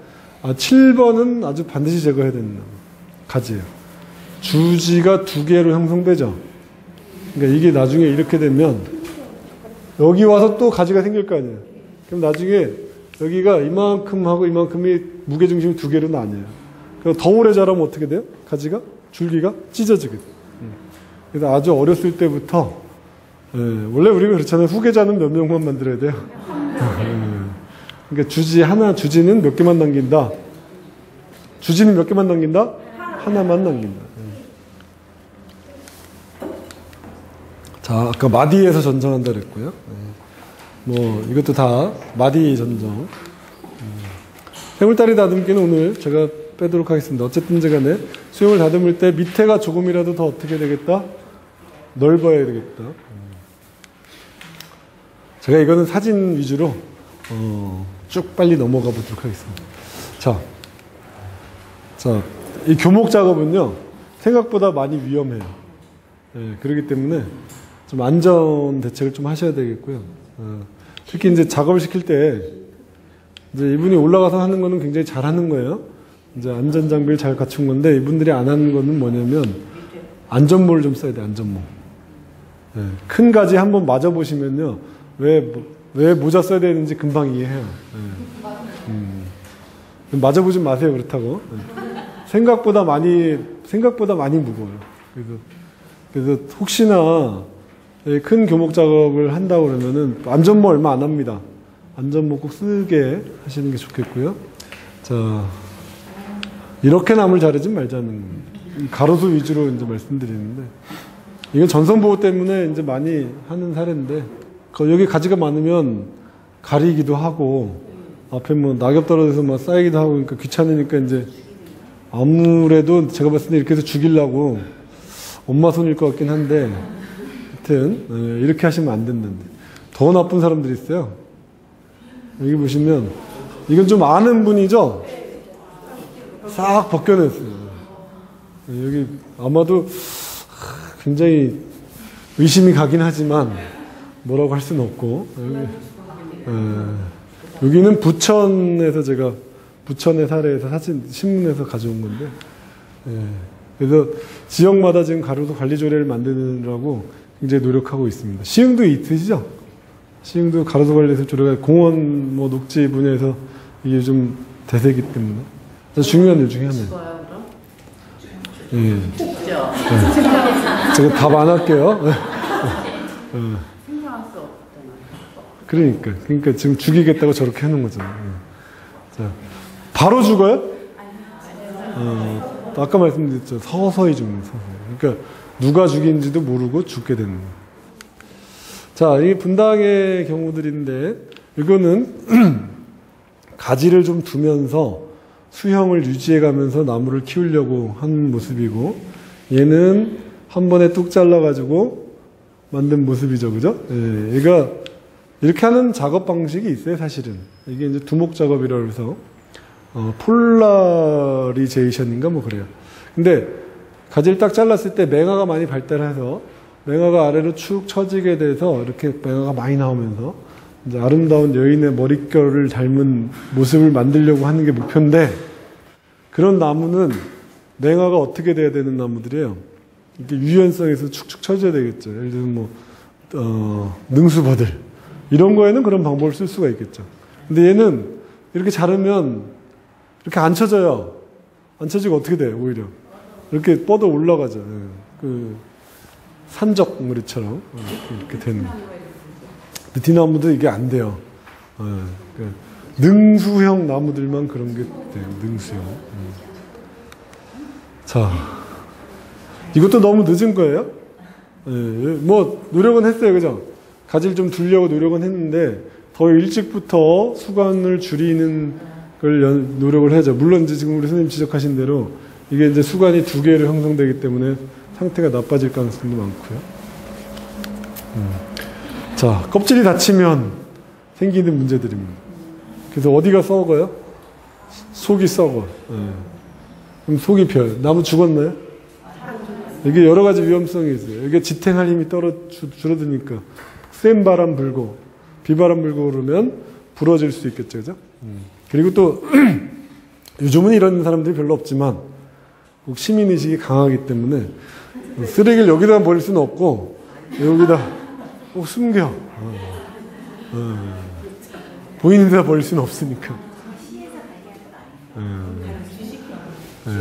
7번은 아주 반드시 제거해야 되는 가지예요. 주지가 두 개로 형성되죠. 그러니까 이게 나중에 이렇게 되면 여기 와서 또 가지가 생길 거 아니에요. 그럼 나중에 여기가 이만큼하고 이만큼이 무게중심이 두 개로 나뉘어요. 더 오래 자라면 어떻게 돼요? 가지가? 줄기가 찢어지게 돼요. 그래서 아주 어렸을 때부터 원래 우리가 그렇잖아요. 후계자는 몇 명만 만들어야 돼요. 그러니까 주지는 몇 개만 남긴다. 주지는 몇 개만 남긴다? 하나만 남긴다. 자, 아까 마디에서 전정한다 그랬고요. 뭐 이것도 다 마디 전정. 해물다리 다듬기는 오늘 제가 빼도록 하겠습니다. 어쨌든 간에 수영을 다듬을 때 밑에가 조금이라도 더 어떻게 되겠다? 넓어야 되겠다. 제가 이거는 사진 위주로 쭉 빨리 넘어가 보도록 하겠습니다. 자, 이 교목 작업은요 생각보다 많이 위험해요. 그렇기 때문에 좀 안전 대책을 좀 하셔야 되겠고요. 특히 이제 작업을 시킬 때 이제 이분이 올라가서 하는 거는 굉장히 잘하는 거예요. 이제 안전 장비를 잘 갖춘 건데 이분들이 안 하는 거는 뭐냐면 안전모를 좀 써야 돼. 안전모. 큰 가지 한번 맞아 보시면요 왜 모자 써야 되는지 금방 이해해요. 맞아보지 마세요. 그렇다고. 생각보다 많이 무거워요. 그래서 혹시나 큰 교목 작업을 한다고 그러면은 안전모 얼마 안 합니다. 안전모 꼭 쓰게 하시는 게 좋겠고요. 자, 이렇게 나무를 자르지 말자는 가로수 위주로 이제 말씀드리는데 이건 전선보호 때문에 이제 많이 하는 사례인데 여기 가지가 많으면 가리기도 하고 앞에 뭐 낙엽 떨어져서 막 쌓이기도 하고 그러니까 귀찮으니까 이제 아무래도 제가 봤을 때 이렇게 해서 죽이려고 엄마 손일 것 같긴 한데 하여튼 이렇게 하시면 안 된다는데 더 나쁜 사람들이 있어요. 여기 보시면 이건 좀 아는 분이죠? 싹 벗겨냈어요. 여기 아마도 굉장히 의심이 가긴 하지만 뭐라고 할 수는 없고 여기는 부천에서 제가 부천의 사례에서 사진 신문에서 가져온 건데 그래서 지역마다 지금 가로수 관리 조례를 만드느라고 굉장히 노력하고 있습니다. 시흥도 있으시죠? 시흥도 가로수 관리에서 조례가 공원 뭐 녹지 분야에서 이게 좀 대세이기 때문에 중요한 일 중에 하나예요. 제가 답 안 할게요. 그러니까 지금 죽이겠다고 저렇게 하는 거잖아요. 자, 바로 죽어요? 아까 말씀드렸죠. 서서히 죽는 서서히. 그러니까 누가 죽인지도 모르고 죽게 되는 거예요. 자, 이 분당의 경우들인데 이거는 가지를 좀 두면서 수형을 유지해가면서 나무를 키우려고 한 모습이고 얘는 한 번에 뚝 잘라가지고 만든 모습이죠, 그죠? 얘가 이렇게 하는 작업 방식이 있어요, 사실은. 이게 이제 두목 작업이라고 해서 폴라리제이션인가 뭐 그래요. 근데 가지를 딱 잘랐을 때 맹아가 많이 발달해서 맹아가 아래로 축 처지게 돼서 이렇게 맹아가 많이 나오면서 이제 아름다운 여인의 머릿결을 닮은 모습을 만들려고 하는 게 목표인데 그런 나무는 맹아가 어떻게 돼야 되는 나무들이에요. 이렇게 유연성에서 축축 처져야 되겠죠. 예를 들면 뭐 능수버들 이런 거에는 그런 방법을 쓸 수가 있겠죠. 근데 얘는 이렇게 자르면 이렇게 안 쳐져요. 안 쳐지고 어떻게 돼요? 오히려 이렇게 뻗어 올라가죠. 그 산적머리처럼 이렇게 되는. 느티나무도 이게 안 돼요. 능수형 나무들만 그런 게 돼요. 능수형. 자, 이것도 너무 늦은 거예요. 뭐 노력은 했어요, 그죠? 가지를 좀 두려고 노력은 했는데 더 일찍부터 수간을 줄이는 걸 노력을 해야죠. 물론 이제 지금 우리 선생님 지적하신 대로 이게 이제 수간이 2개로 형성되기 때문에 상태가 나빠질 가능성도 많고요. 자, 껍질이 다치면 생기는 문제들입니다. 그래서 어디가 썩어요? 속이 썩어. 그럼 속이 벼요. 나무 죽었나요? 이게 여러 가지 위험성이 있어요. 이게 지탱할 힘이 줄어드니까 센 바람 불고 비바람 불고 그러면 부러질 수 있겠죠, 그죠? 그리고 또 요즘은 이런 사람들이 별로 없지만 꼭 시민의식이 강하기 때문에 쓰레기를 여기다 버릴 수는 없고 여기다 꼭 숨겨. 보이는 데다 버릴 수는 없으니까. 예.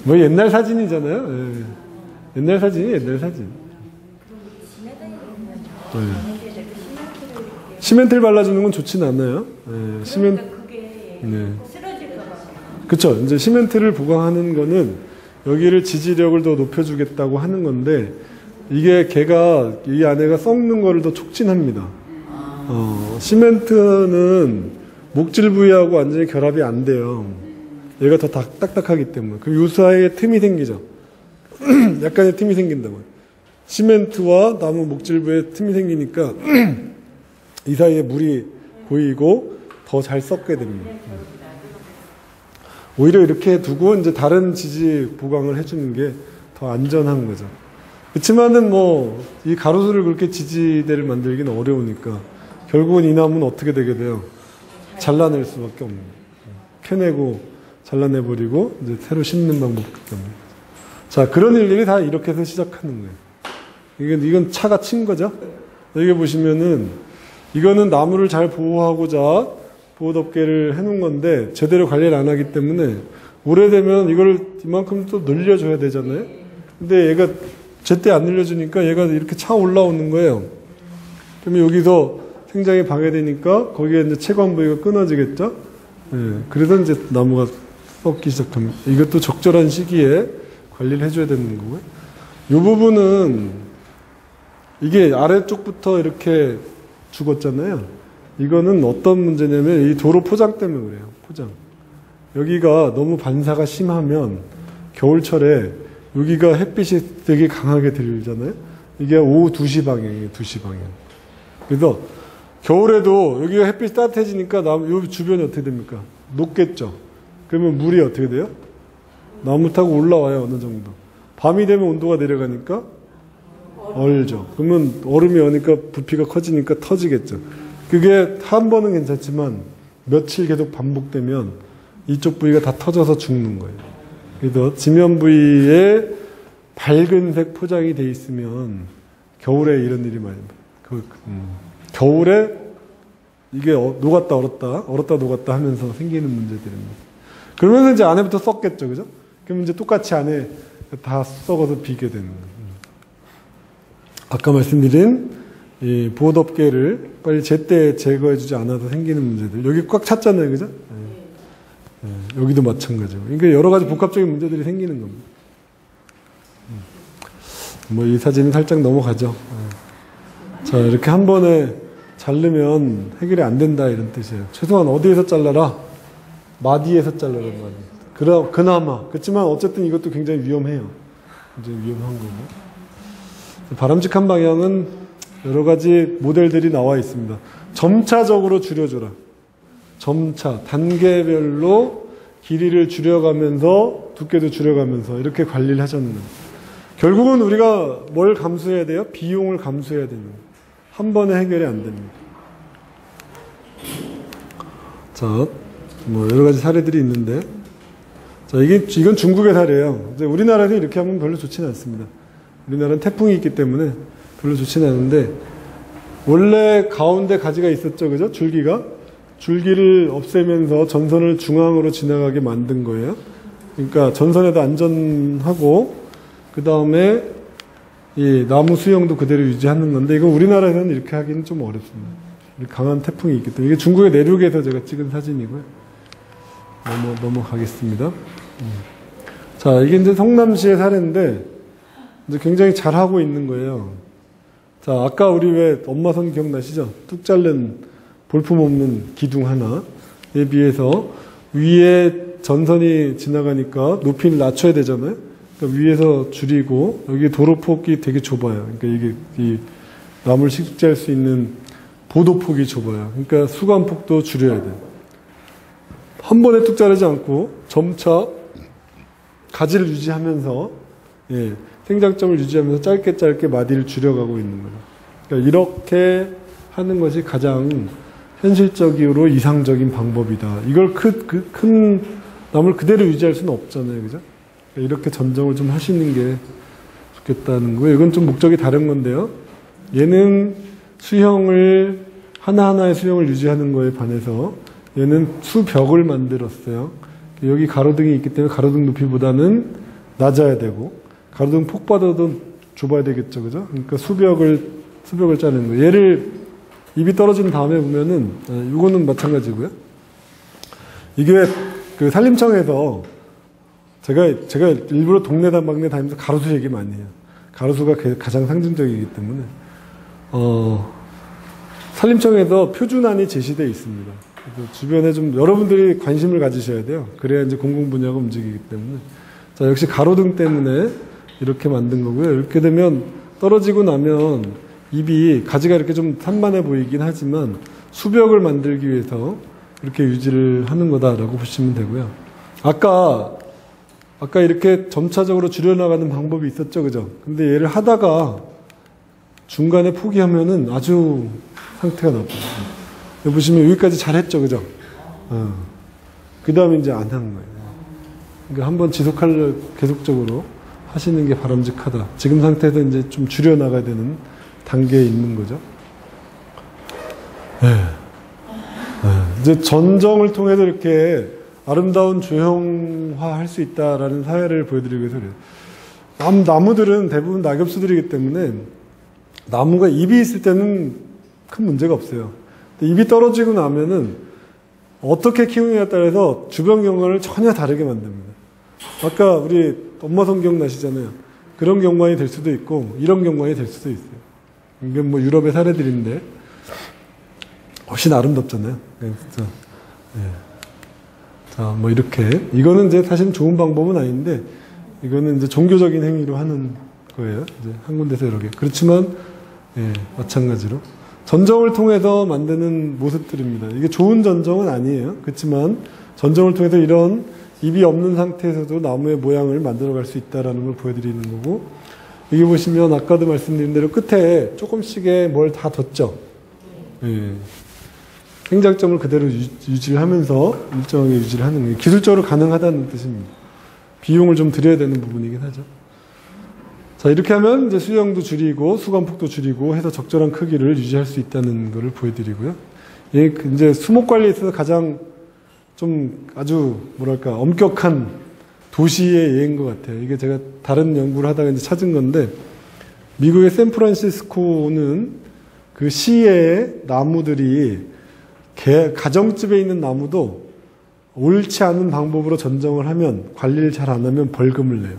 뭐 옛날 사진이잖아요. 예. 옛날 사진이 옛날 사진. 예. 시멘트를 발라주는 건 좋지는 않아요. 예. 시멘트. 네. 그쵸. 이제 시멘트를 보강하는 거는 여기를 지지력을 더 높여주겠다고 하는 건데, 이게 걔가, 이 안에가 썩는 거를 더 촉진합니다. 시멘트는 목질 부위하고 완전히 결합이 안 돼요. 얘가 더 딱딱하기 때문에. 그럼 요 사이에 틈이 생기죠. 약간의 틈이 생긴다고요. 시멘트와 나무 목질 부위에 틈이 생기니까 이 사이에 물이 고이고 더 잘 썩게 됩니다. 오히려 이렇게 두고 이제 다른 지지 보강을 해주는 게 더 안전한 거죠. 그렇지만은 뭐 이 가로수를 그렇게 지지대를 만들기는 어려우니까 결국은 이 나무는 어떻게 되게 돼요? 잘라낼 수밖에 없는 거예요. 캐내고 잘라내버리고 이제 새로 심는 방법이기 때문에. 자, 그런 일들이 다 이렇게 해서 시작하는 거예요. 이건 차가 친 거죠. 여기 보시면은 이거는 나무를 잘 보호하고자 보호덮개를 해놓은 건데 제대로 관리를 안 하기 때문에 오래되면 이걸 이만큼 또 늘려줘야 되잖아요. 근데 얘가 제때 안 늘려주니까 얘가 이렇게 차 올라오는 거예요. 그러면 여기서 생장이 방해되니까 거기에 이제 채관 부위가 끊어지겠죠. 예, 그래서 이제 나무가 썩기 시작합니다. 이것도 적절한 시기에 관리를 해줘야 되는 거고요. 이 부분은 이게 아래쪽부터 이렇게 죽었잖아요. 이거는 어떤 문제냐면 이 도로 포장 때문에 그래요. 포장. 여기가 너무 반사가 심하면 겨울철에 여기가 햇빛이 되게 강하게 들잖아요. 이게 오후 2시 방향이에요. 2시 방향. 그래서 겨울에도 여기가 햇빛이 따뜻해지니까 요 주변이 어떻게 됩니까? 녹겠죠. 그러면 물이 어떻게 돼요? 나무 타고 올라와요. 어느 정도. 밤이 되면 온도가 내려가니까 얼죠. 그러면 얼음이 오니까 부피가 커지니까 터지겠죠. 그게 한 번은 괜찮지만 며칠 계속 반복되면 이쪽 부위가 다 터져서 죽는 거예요. 그래서 지면 부위에 밝은색 포장이 돼 있으면 겨울에 이런 일이 많이 겨울에 이게 녹았다 얼었다 녹았다 하면서 생기는 문제들입니다. 그러면서 이제 안에부터 썩겠죠, 그죠? 그러면 이제 똑같이 안에 다 썩어서 비게 되는 거예요. 아까 말씀드린 이 보호덮개를 빨리 제때 제거해주지 않아서 생기는 문제들. 여기 꽉 찼잖아요, 그죠? 네. 여기도 마찬가지고. 그러니까 여러 가지 복합적인 문제들이 생기는 겁니다. 뭐 이 사진은 살짝 넘어가죠. 자, 이렇게 한 번에 자르면 해결이 안 된다 이런 뜻이에요. 최소한 어디에서 잘라라? 마디에서 잘라란 말이에요. 그나마. 그렇지만 어쨌든 이것도 굉장히 위험해요. 굉장히 위험한 거고. 바람직한 방향은 여러 가지 모델들이 나와 있습니다. 점차적으로 줄여줘라. 점차, 단계별로 길이를 줄여가면서 두께도 줄여가면서 이렇게 관리를 하셨는 거예요. 결국은 우리가 뭘 감수해야 돼요? 비용을 감수해야 되는 거예요. 한 번에 해결이 안 됩니다. 자, 뭐 여러 가지 사례들이 있는데, 자, 이건 중국의 사례예요. 이제 우리나라에서 이렇게 하면 별로 좋지는 않습니다. 우리나라는 태풍이 있기 때문에 별로 좋지는 않은데, 원래 가운데 가지가 있었죠, 그죠? 줄기를 없애면서 전선을 중앙으로 지나가게 만든 거예요. 그러니까 전선에도 안전하고, 그 다음에 이 나무 수영도 그대로 유지하는 건데, 이건 우리나라에서는 이렇게 하기는 좀 어렵습니다. 강한 태풍이 있기 때문에. 이게 중국의 내륙에서 제가 찍은 사진이고요. 넘어가겠습니다. 자, 이게 이제 성남시의 사례인데, 이제 굉장히 잘하고 있는 거예요. 자, 아까 우리 왜 엄마 손 기억나시죠? 뚝 자른 볼품없는 기둥 하나에 비해서 위에 전선이 지나가니까 높이를 낮춰야 되잖아요. 그러니까 위에서 줄이고, 여기 도로폭이 되게 좁아요. 그러니까 이게 이 나무를 식재할 수 있는 보도폭이 좁아요. 그러니까 수간폭도 줄여야 돼요. 한 번에 뚝 자르지 않고 점차 가지를 유지하면서, 예, 생장점을 유지하면서 짧게 마디를 줄여가고 있는 거예요. 그러니까 이렇게 하는 것이 가장 현실적으로 이상적인 방법이다. 이걸 큰 나무를 그대로 유지할 수는 없잖아요, 그죠? 그러니까 이렇게 전정을 좀 하시는 게 좋겠다는 거예요. 이건 좀 목적이 다른 건데요. 얘는 하나하나의 수형을 유지하는 거에 반해서 얘는 수벽을 만들었어요. 여기 가로등이 있기 때문에 가로등 높이보다는 낮아야 되고, 가로등 폭보다도 좁아야 되겠죠, 그죠? 그러니까 수벽을 짜는 거예요. 얘를 입이 떨어진 다음에 보면은, 이거는 마찬가지고요. 이게 그 산림청에서 제가 일부러 동네 단방네 다니면서 가로수 얘기 많이 해요. 가로수가 가장 상징적이기 때문에. 산림청에서 표준안이 제시되어 있습니다. 주변에 좀 여러분들이 관심을 가지셔야 돼요. 그래야 이제 공공 분야가 움직이기 때문에. 자, 역시 가로등 때문에 이렇게 만든 거고요. 이렇게 되면 떨어지고 나면 입이 가지가 이렇게 좀 산만해 보이긴 하지만 수벽을 만들기 위해서 이렇게 유지를 하는 거다라고 보시면 되고요. 아까 이렇게 점차적으로 줄여나가는 방법이 있었죠, 그죠? 근데 얘를 하다가 중간에 포기하면은 아주 상태가 나빠요. 여기 보시면 여기까지 잘했죠, 그죠? 그 다음에 이제 안 하는 거예요. 그러니까 한번 계속적으로 하시는 게 바람직하다. 지금 상태에서 이제 좀 줄여나가야 되는 단계에 있는 거죠. 네. 이제 전정을 통해서 이렇게 아름다운 조형화 할 수 있다라는 사회를 보여드리기 위해서 그래요. 나무들은 대부분 낙엽수들이기 때문에 나무가 잎이 있을 때는 큰 문제가 없어요. 근데 잎이 떨어지고 나면은 어떻게 키우느냐에 따라서 주변 경관을 전혀 다르게 만듭니다. 아까 우리 엄마 성경 나시잖아요. 그런 경관이 될 수도 있고 이런 경관이 될 수도 있어요. 이게 뭐 유럽의 사례들인데 훨씬 아름답잖아요. 진짜. 네. 자, 뭐 이렇게 이거는 이제 사실은 좋은 방법은 아닌데 이거는 이제 종교적인 행위로 하는 거예요. 이제 한 군데서 여러 개. 그렇지만 예, 마찬가지로 전정을 통해서 만드는 모습들입니다. 이게 좋은 전정은 아니에요. 그렇지만 전정을 통해서 이런 잎이 없는 상태에서도 나무의 모양을 만들어갈 수 있다라는 걸 보여드리는 거고, 여기 보시면 아까도 말씀드린 대로 끝에 조금씩의 뭘 다 덧죠. 예. 생장점을 그대로 유지를 하면서 일정하게 유지를 하는 거예요. 기술적으로 가능하다는 뜻입니다. 비용을 좀 들여야 되는 부분이긴 하죠. 자, 이렇게 하면 이제 수영도 줄이고 수관폭도 줄이고 해서 적절한 크기를 유지할 수 있다는 것을 보여드리고요. 예, 이제 수목 관리에 있어서 가장 좀 아주 뭐랄까 엄격한 도시의 예인 것 같아요. 이게 제가 다른 연구를 하다가 이제 찾은 건데, 미국의 샌프란시스코는 그 시의 나무들이 가정집에 있는 나무도 옳지 않은 방법으로 전정을 하면, 관리를 잘 안 하면 벌금을 내요.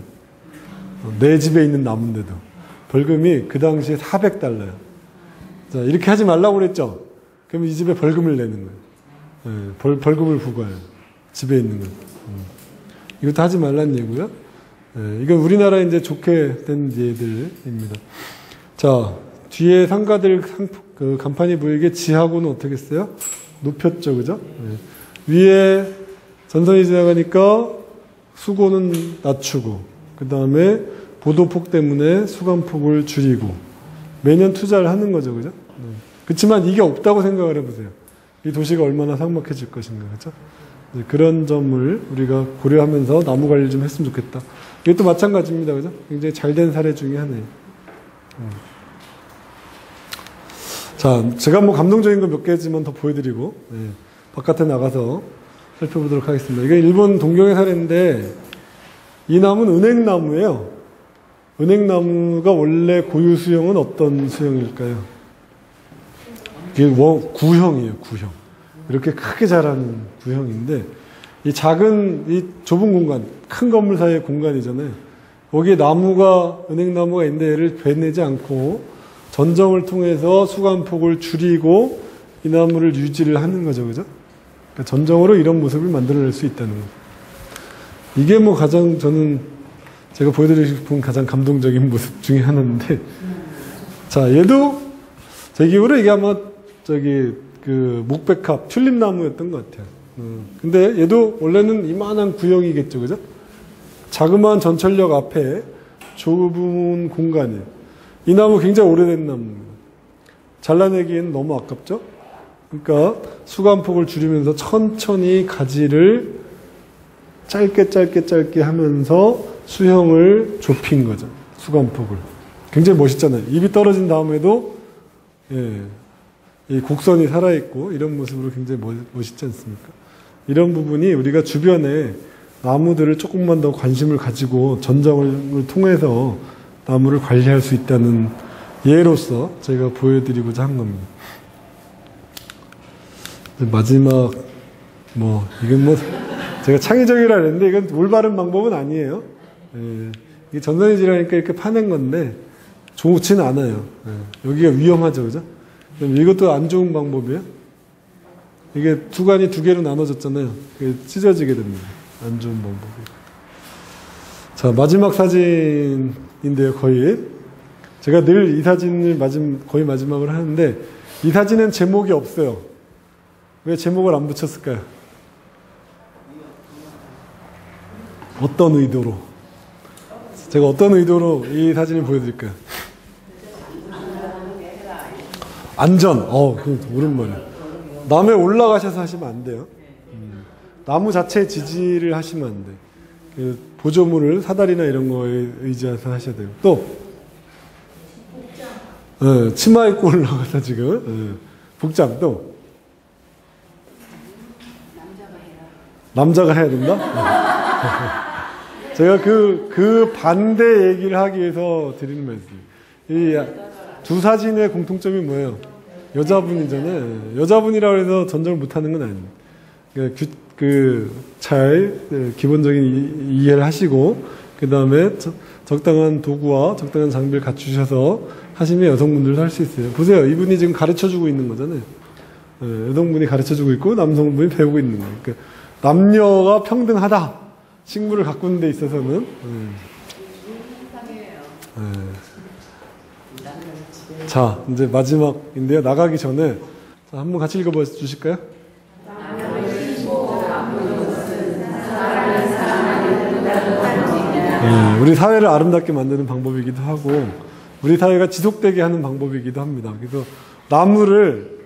내 집에 있는 나무인데도 벌금이 그 당시에 $400. 자, 이렇게 하지 말라고 그랬죠. 그러면 이 집에 벌금을 내는 거예요. 네, 벌금을 부과해요. 집에 있는 건. 이것도 하지 말란 얘기고요. 네, 이건 우리나라에 이제 좋게 된 예들입니다. 자, 뒤에 상가들 그 간판이 보이게 지하고는 어떻게 했어요? 높였죠, 그죠? 네. 위에 전선이 지나가니까 수고는 낮추고, 그 다음에 보도폭 때문에 수관폭을 줄이고, 매년 투자를 하는 거죠, 그죠? 네. 그렇지만 이게 없다고 생각을 해보세요. 이 도시가 얼마나 삭막해질 것인가, 그죠? 네, 그런 점을 우리가 고려하면서 나무 관리를 좀 했으면 좋겠다. 이것도 마찬가지입니다, 그죠? 굉장히 잘된 사례 중에 하나예요. 자, 제가 뭐 감동적인 거 몇 개지만 더 보여드리고, 네, 바깥에 나가서 살펴보도록 하겠습니다. 이게 일본 동경의 사례인데, 이 나무는 은행나무예요. 은행나무가 원래 고유 수형은 어떤 수형일까요? 이게 구형이에요, 구형. 이렇게 크게 자라는 구형인데, 이 좁은 공간, 큰 건물 사이의 공간이잖아요. 거기에 은행나무가 있는데 얘를 베내지 않고 전정을 통해서 수관폭을 줄이고 이 나무를 유지를 하는 거죠, 그죠? 그러니까 전정으로 이런 모습을 만들어낼 수 있다는 거죠. 이게 뭐 가장 제가 보여드리고 싶은 가장 감동적인 모습 중에 하나인데, 자, 얘도 제 기억으로 이게 아마 그 목백합 튤립나무였던 것 같아요. 근데 얘도 원래는 이만한 구형이겠죠, 그죠? 자그마한 전철역 앞에 좁은 공간이에요. 이 나무 굉장히 오래된 나무입니다. 잘라내기에는 너무 아깝죠? 그러니까 수관폭을 줄이면서 천천히 가지를 짧게 하면서 수형을 좁힌 거죠. 수관폭을. 굉장히 멋있잖아요. 입이 떨어진 다음에도 이 곡선이 살아있고 이런 모습으로 굉장히 멋있지 않습니까? 이런 부분이 우리가 주변에 나무들을 조금만 더 관심을 가지고 전정을 통해서 나무를 관리할 수 있다는 예로서 제가 보여드리고자 한 겁니다. 마지막 이건 제가 창의적이라 했는데 이건 올바른 방법은 아니에요. 예, 이게 전선이 지라니까 이렇게 파낸 건데 좋지는 않아요. 예, 여기가 위험하죠, 그죠? 이것도 안 좋은 방법이에요. 이게 두관이 두 개로 나눠졌잖아요. 찢어지게 됩니다. 안 좋은 방법이에요. 자, 마지막 사진인데요, 거의. 제가 늘 이 사진을 거의 마지막으로 하는데, 이 사진엔 제목이 없어요. 왜 제목을 안 붙였을까요? 어떤 의도로? 제가 어떤 의도로 이 사진을 보여드릴까요? 안전. 오랜만에. 남에 올라가셔서 하시면 안 돼요. 나무 자체의 지지를 하시면 안 돼요. 보조물을 사다리나 이런 거에 의지해서 하셔야 돼요. 또 치마 입고 올라가서 지금 복장 또 남자가 해야 된다? 제가 그 반대 얘기를 하기 위해서 드리는 말씀이에요. 이 두 사진의 공통점이 뭐예요? 여자분이잖아요. 여자분이라고 해서 전정을 못하는 건 아닙니다. 잘 기본적인 이해를 하시고 그 다음에 적당한 도구와 적당한 장비를 갖추셔서 하시면 여성분들도 할 수 있어요. 보세요. 이분이 지금 가르쳐주고 있는 거잖아요. 여성분이 가르쳐주고 있고 남성분이 배우고 있는 거예요. 그러니까 남녀가 평등하다. 식물을 가꾸는 데 있어서는. 자, 이제 마지막인데요. 나가기 전에 한번 같이 읽어봐 주실까요? 우리 사회를 아름답게 만드는 방법이기도 하고 우리 사회가 지속되게 하는 방법이기도 합니다. 그래서 나무를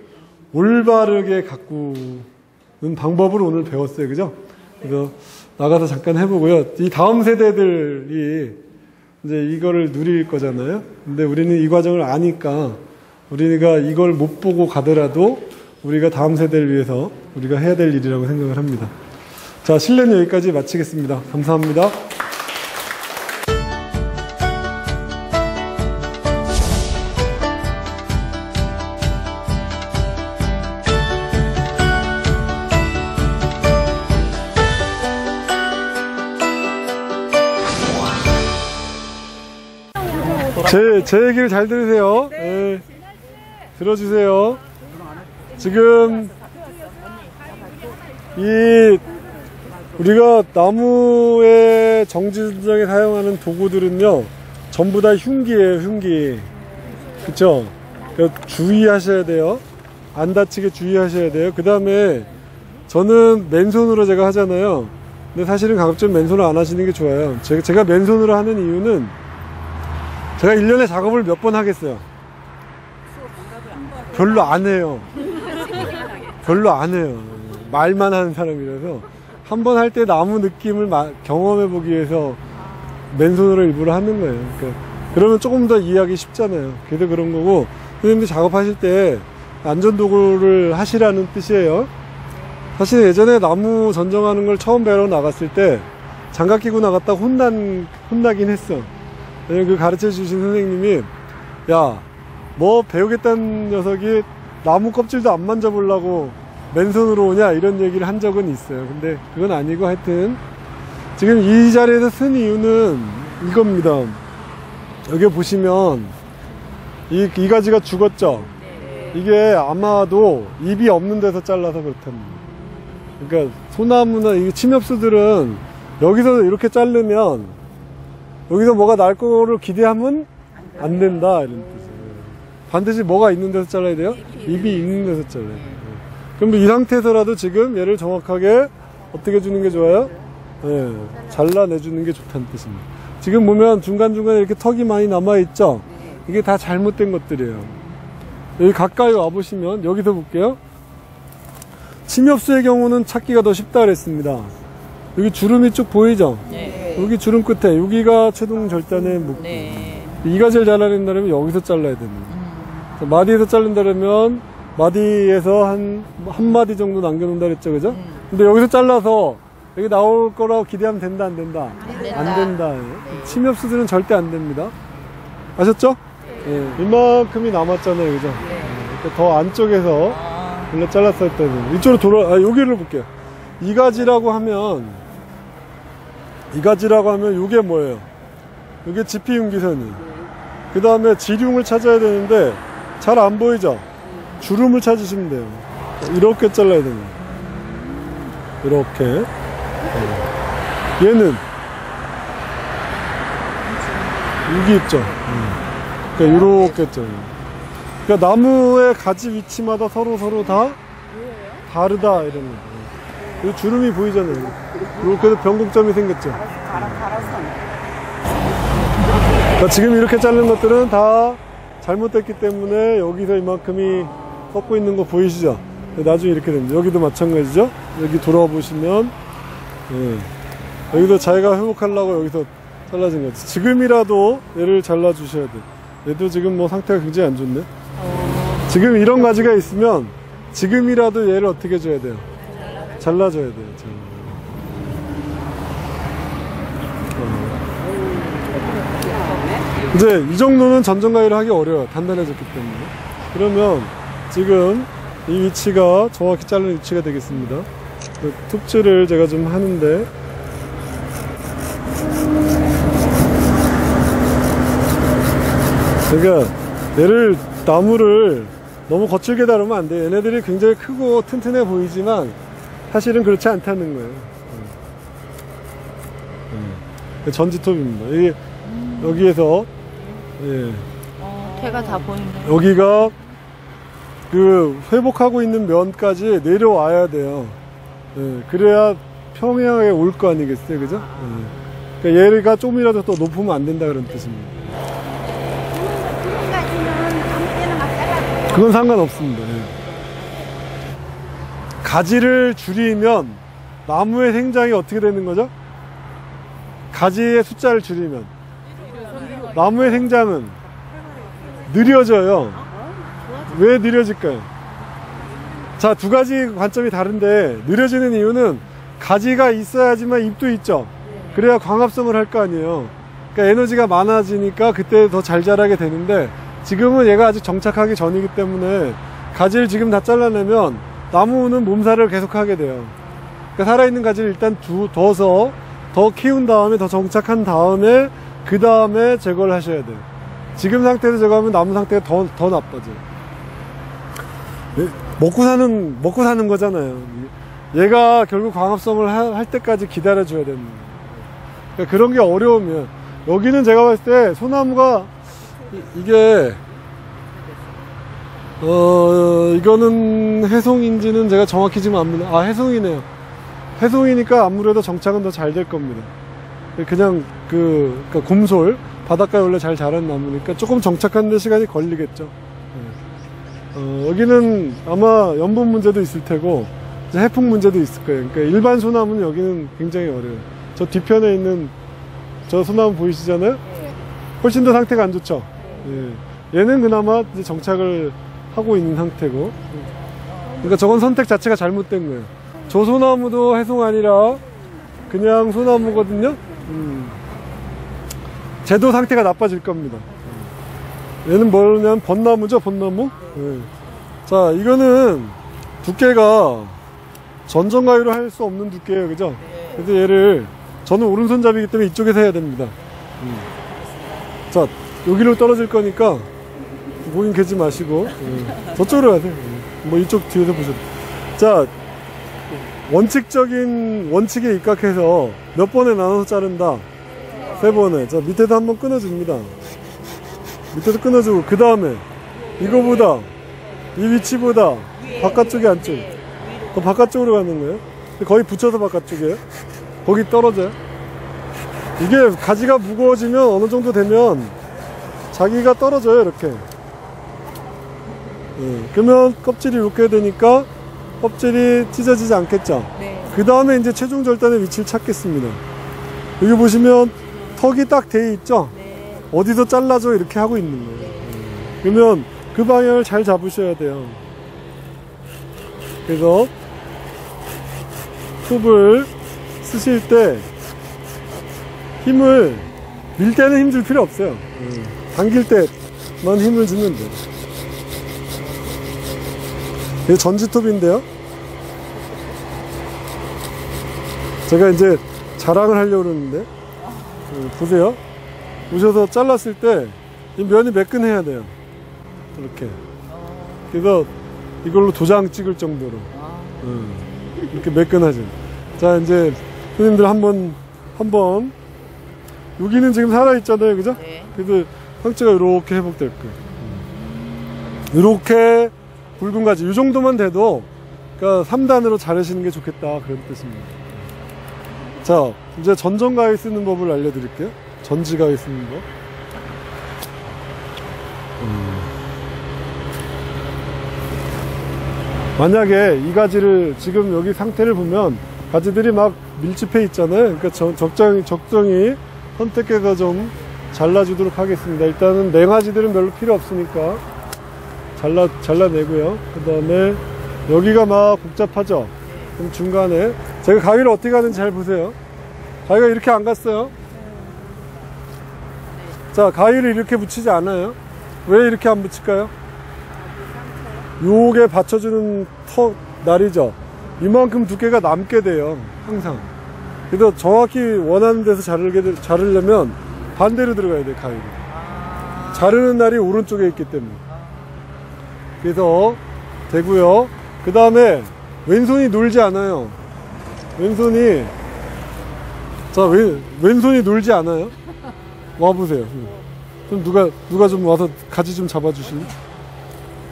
올바르게 가꾸는 방법을 오늘 배웠어요. 그죠? 그래서 나가서 잠깐 해보고요. 이 다음 세대들이 이제 이거를 누릴 거잖아요. 근데 우리는 이 과정을 아니까 우리가 이걸 못 보고 가더라도 우리가 다음 세대를 위해서 우리가 해야 될 일이라고 생각을 합니다. 자, 실내는 여기까지 마치겠습니다. 감사합니다. 제 얘기를 잘 들으세요. 네. 들어주세요. 지금 우리가 나무의 정지전정에 사용하는 도구들은요 전부 다 흉기예요. 흉기. 그쵸? 그러니까 주의하셔야 돼요. 안 다치게 주의하셔야 돼요. 그 다음에 저는 맨손으로 제가 하잖아요. 근데 사실은 가급적 맨손으로 안 하시는 게 좋아요. 제가 맨손으로 하는 이유는 제가 1년에 작업을 몇 번 하겠어요? 별로 안 해요. 별로 안 해요. 말만 하는 사람이라서 한 번 할 때 나무 느낌을 경험해 보기 위해서 맨손으로 일부러 하는 거예요. 그러면 조금 더 이해하기 쉽잖아요. 그래서 그런 거고, 선생님들 작업하실 때 안전도구를 하시라는 뜻이에요. 사실 예전에 나무 전정하는 걸 처음 배우러 나갔을 때 장갑 끼고 나갔다 혼나긴 했어. 그 가르쳐 주신 선생님이 야, 뭐 배우겠다는 녀석이 나무 껍질도 안 만져보려고 맨손으로 오냐 이런 얘기를 한 적은 있어요. 근데 그건 아니고 하여튼 지금 이 자리에서 쓴 이유는 이겁니다. 여기 보시면 이 가지가 죽었죠. 이게 아마도 잎이 없는 데서 잘라서 그렇답니다. 그러니까 소나무나 이 침엽수들은 여기서 이렇게 자르면 여기서 뭐가 날 거를 기대하면 안 된다 이런 뜻이에요. 반드시 뭐가 있는 데서 잘라야 돼요? 잎이 있는 데서 잘라야 돼요. 그럼 이 상태에서라도 지금 얘를 정확하게 어떻게 주는 게 좋아요? 네, 잘라내주는 게 좋다는 뜻입니다. 지금 보면 중간중간에 이렇게 턱이 많이 남아있죠? 이게 다 잘못된 것들이에요. 여기 가까이 와보시면 여기서 볼게요. 침엽수의 경우는 찾기가 더 쉽다 그랬습니다. 여기 주름이 쭉 보이죠? 네. 여기 주름 끝에 여기가 최동 절단의 목표. 네. 이 가지를 잘라낸다면 여기서 잘라야 됩니다. 마디에서 자른다면 마디에서 한 마디 정도 남겨놓는다 그랬죠, 그죠? 근데 여기서 잘라서 여기 나올 거라고 기대하면 된다, 안 된다? 안 된다. 침엽수들은 절대 안 됩니다. 아셨죠? 네. 이만큼이 남았잖아요, 그죠? 그러니까 더 안쪽에서 원래 잘랐을 때는 이쪽으로 여기를 볼게요. 이가지라고 하면 이게 뭐예요? 이게 지피융기선이. 그 다음에 지륭을 찾아야 되는데 잘 안 보이죠? 주름을 찾으시면 돼요. 이렇게 잘라야 됩니다. 이렇게. 얘는 여기 있죠. 그러니까 이렇게 잘라. 그러니까 나무의 가지 위치마다 서로 다 다르다 이런 거. 이 주름이 보이잖아요. 이렇게 변곡점이 생겼죠. 그러니까 지금 이렇게 자른 것들은 다 잘못됐기 때문에 여기서 이만큼이 꺾고 있는 거 보이시죠? 나중에 이렇게 됩니다. 여기도 마찬가지죠? 여기 돌아와 보시면 여기도 자기가 회복하려고 여기서 잘라진 거지. 지금이라도 얘를 잘라 주셔야 돼. 얘도 지금 뭐 상태가 굉장히 안 좋네. 지금 이런 가지가 있으면 지금이라도 얘를 어떻게 해줘야 돼요? 잘라줘야 돼요. 이제 이 정도는 전정가위를 하기 어려워요. 단단해졌기 때문에. 그러면 지금 이 위치가 정확히 자르는 위치가 되겠습니다. 툭질을 제가 좀 하는데 그러니까 얘를 나무를 너무 거칠게 다루면 안 돼요. 얘네들이 굉장히 크고 튼튼해 보이지만 사실은 그렇지 않다는 거예요. 전지톱입니다. 이게 여기에서 걔가 다 보인다. 여기가 그 회복하고 있는 면까지 내려와야 돼요. 그래야 평행하게 올 거 아니겠어요, 그죠? 그러니까 얘가 조금이라도 또 높으면 안 된다 그런 뜻입니다. 그건 상관없습니다. 가지를 줄이면 나무의 생장이 어떻게 되는 거죠? 가지의 숫자를 줄이면 나무의 생장은 느려져요. 왜 느려질까요? 자, 두 가지 관점이 다른데 느려지는 이유는 가지가 있어야지만 잎도 있죠. 그래야 광합성을 할 거 아니에요. 그러니까 에너지가 많아지니까 그때 더 잘 자라게 되는데 지금은 얘가 아직 정착하기 전이기 때문에 가지를 지금 다 잘라내면 나무는 몸살을 계속 하게 돼요. 그러니까 살아있는 가지를 일단 둬서 더 키운 다음에 더 정착한 다음에 그 다음에 제거를 하셔야 돼요. 지금 상태에서 제거하면 나무 상태가 더 나빠져요. 먹고 사는 거잖아요. 얘가 결국 광합성을 할 때까지 기다려줘야 되는 거예요. 그러니까 그런 게 어려우면 여기는 제가 봤을 때 소나무가 이게 이거는 해송인지는 제가 정확히 지금 압니다. 해송이네요. 해송이니까 아무래도 정착은 더 잘 될 겁니다. 그냥 그러니까 곰솔 바닷가에 원래 잘 자란 나무니까 조금 정착하는 데 시간이 걸리겠죠. 여기는 아마 염분 문제도 있을 테고 해풍 문제도 있을 거예요. 그러니까 일반 소나무는 여기는 굉장히 어려워요. 저 뒤편에 있는 저 소나무 보이시잖아요? 훨씬 더 상태가 안 좋죠. 얘는 그나마 이제 정착을 하고 있는 상태고, 그러니까 저건 선택 자체가 잘못된 거예요. 저 소나무도 해송 아니라 그냥 소나무거든요. 쟤도 상태가 나빠질 겁니다. 얘는 뭐냐면 벚나무죠, 벚나무. 자, 이거는 두께가 전정가위로 할 수 없는 두께예요, 그죠? 그래서 얘를 저는 오른손잡이기 때문에 이쪽에서 해야 됩니다. 자, 여기로 떨어질 거니까 고인 개지 마시고 저쪽으로 가세요. 뭐 이쪽 뒤에서 보셔도. 자, 원칙에 입각해서 몇 번에 나눠서 자른다. 3번에. 자, 밑에도 한번 끊어줍니다. 밑에도 끊어주고, 그 다음에 이거보다 이 위치보다 바깥쪽이 안쪽, 그 바깥쪽으로 가는 거예요. 거의 붙여서 바깥쪽이에요. 거기 떨어져요. 이게 가지가 무거워지면 어느 정도 되면 자기가 떨어져요, 이렇게. 그러면 껍질이 이렇게 되니까 껍질이 찢어지지 않겠죠. 그 다음에 이제 체중 절단의 위치를 찾겠습니다. 여기 보시면 턱이 딱 돼 있죠. 어디서 잘라줘 이렇게 하고 있는 거예요. 그러면 그 방향을 잘 잡으셔야 돼요. 그래서 톱을 쓰실 때 힘을 밀 때는 힘 줄 필요 없어요. 당길 때만 힘을 주면 돼요. 이게 전지톱인데요. 제가 이제 자랑을 하려고 그러는데, 보세요. 오셔서 잘랐을 때 이 면이 매끈해야 돼요. 이렇게. 그래서 이걸로 도장 찍을 정도로 이렇게 매끈하죠. 자, 이제 손님들 한번 여기는 지금 살아있잖아요, 그죠? 네. 그래서 상체가 이렇게 회복될 거예요. 이렇게 굵은 가지 이 정도만 돼도, 그러니까 3단으로 자르시는 게 좋겠다, 그런 뜻입니다. 자, 이제 전정 가위 쓰는 법을 알려드릴게요. 전지 가위 쓰는 법. 만약에 이 가지를 지금 여기 상태를 보면 가지들이 막 밀집해 있잖아요. 그러니까 적정히 선택해서 좀 잘라주도록 하겠습니다. 일단은 냉가지들은 별로 필요 없으니까 잘라내고요. 그 다음에 여기가 막 복잡하죠. 그럼 중간에 제가 가위를 어떻게 가는지 잘 보세요. 가위가 이렇게 안 갔어요. 자, 가위를 이렇게 붙이지 않아요. 왜 이렇게 안 붙일까요? 요게 받쳐주는 날이죠. 이만큼 두께가 남게 돼요, 항상. 그래서 정확히 원하는 데서 자르려면 반대로 들어가야 돼요, 가위를. 자르는 날이 오른쪽에 있기 때문에. 그래서 되고요. 그 다음에 왼손이 놀지 않아요. 왼손이, 자, 왼손이 놀지 않아요. 와보세요. 그럼 누가 좀 와서 가지 좀 잡아주실래요?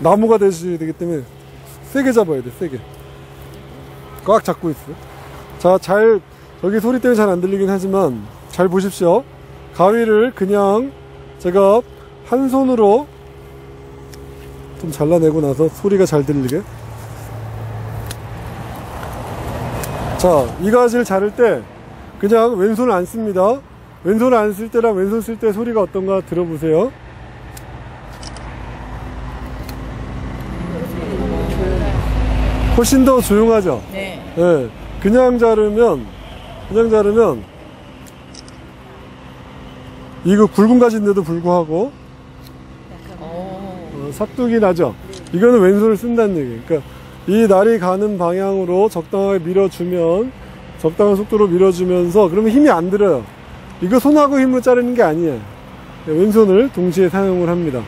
나무가 되셔야 되기 때문에 세게 잡아야 돼, 세게. 꽉 잡고 있어요. 자, 여기 소리 때문에 잘 안 들리긴 하지만 잘 보십시오. 가위를 그냥 제가 한 손으로 좀 잘라내고 나서 소리가 잘 들리게. 자, 이 가지를 자를 때 그냥 왼손을 안 씁니다. 왼손을 안 쓸 때랑 왼손 쓸 때 소리가 어떤가 들어보세요. 훨씬 더 조용하죠? 네. 네. 그냥 자르면 이거 굵은 가지인데도 불구하고 삭둑이 나죠? 이거는 왼손을 쓴다는 얘기예요. 그러니까 이 날이 가는 방향으로 적당하게 밀어주면, 적당한 속도로 밀어주면서, 그러면 힘이 안 들어요. 이거 손하고 힘으로 자르는 게 아니에요. 왼손을 동시에 사용을 합니다.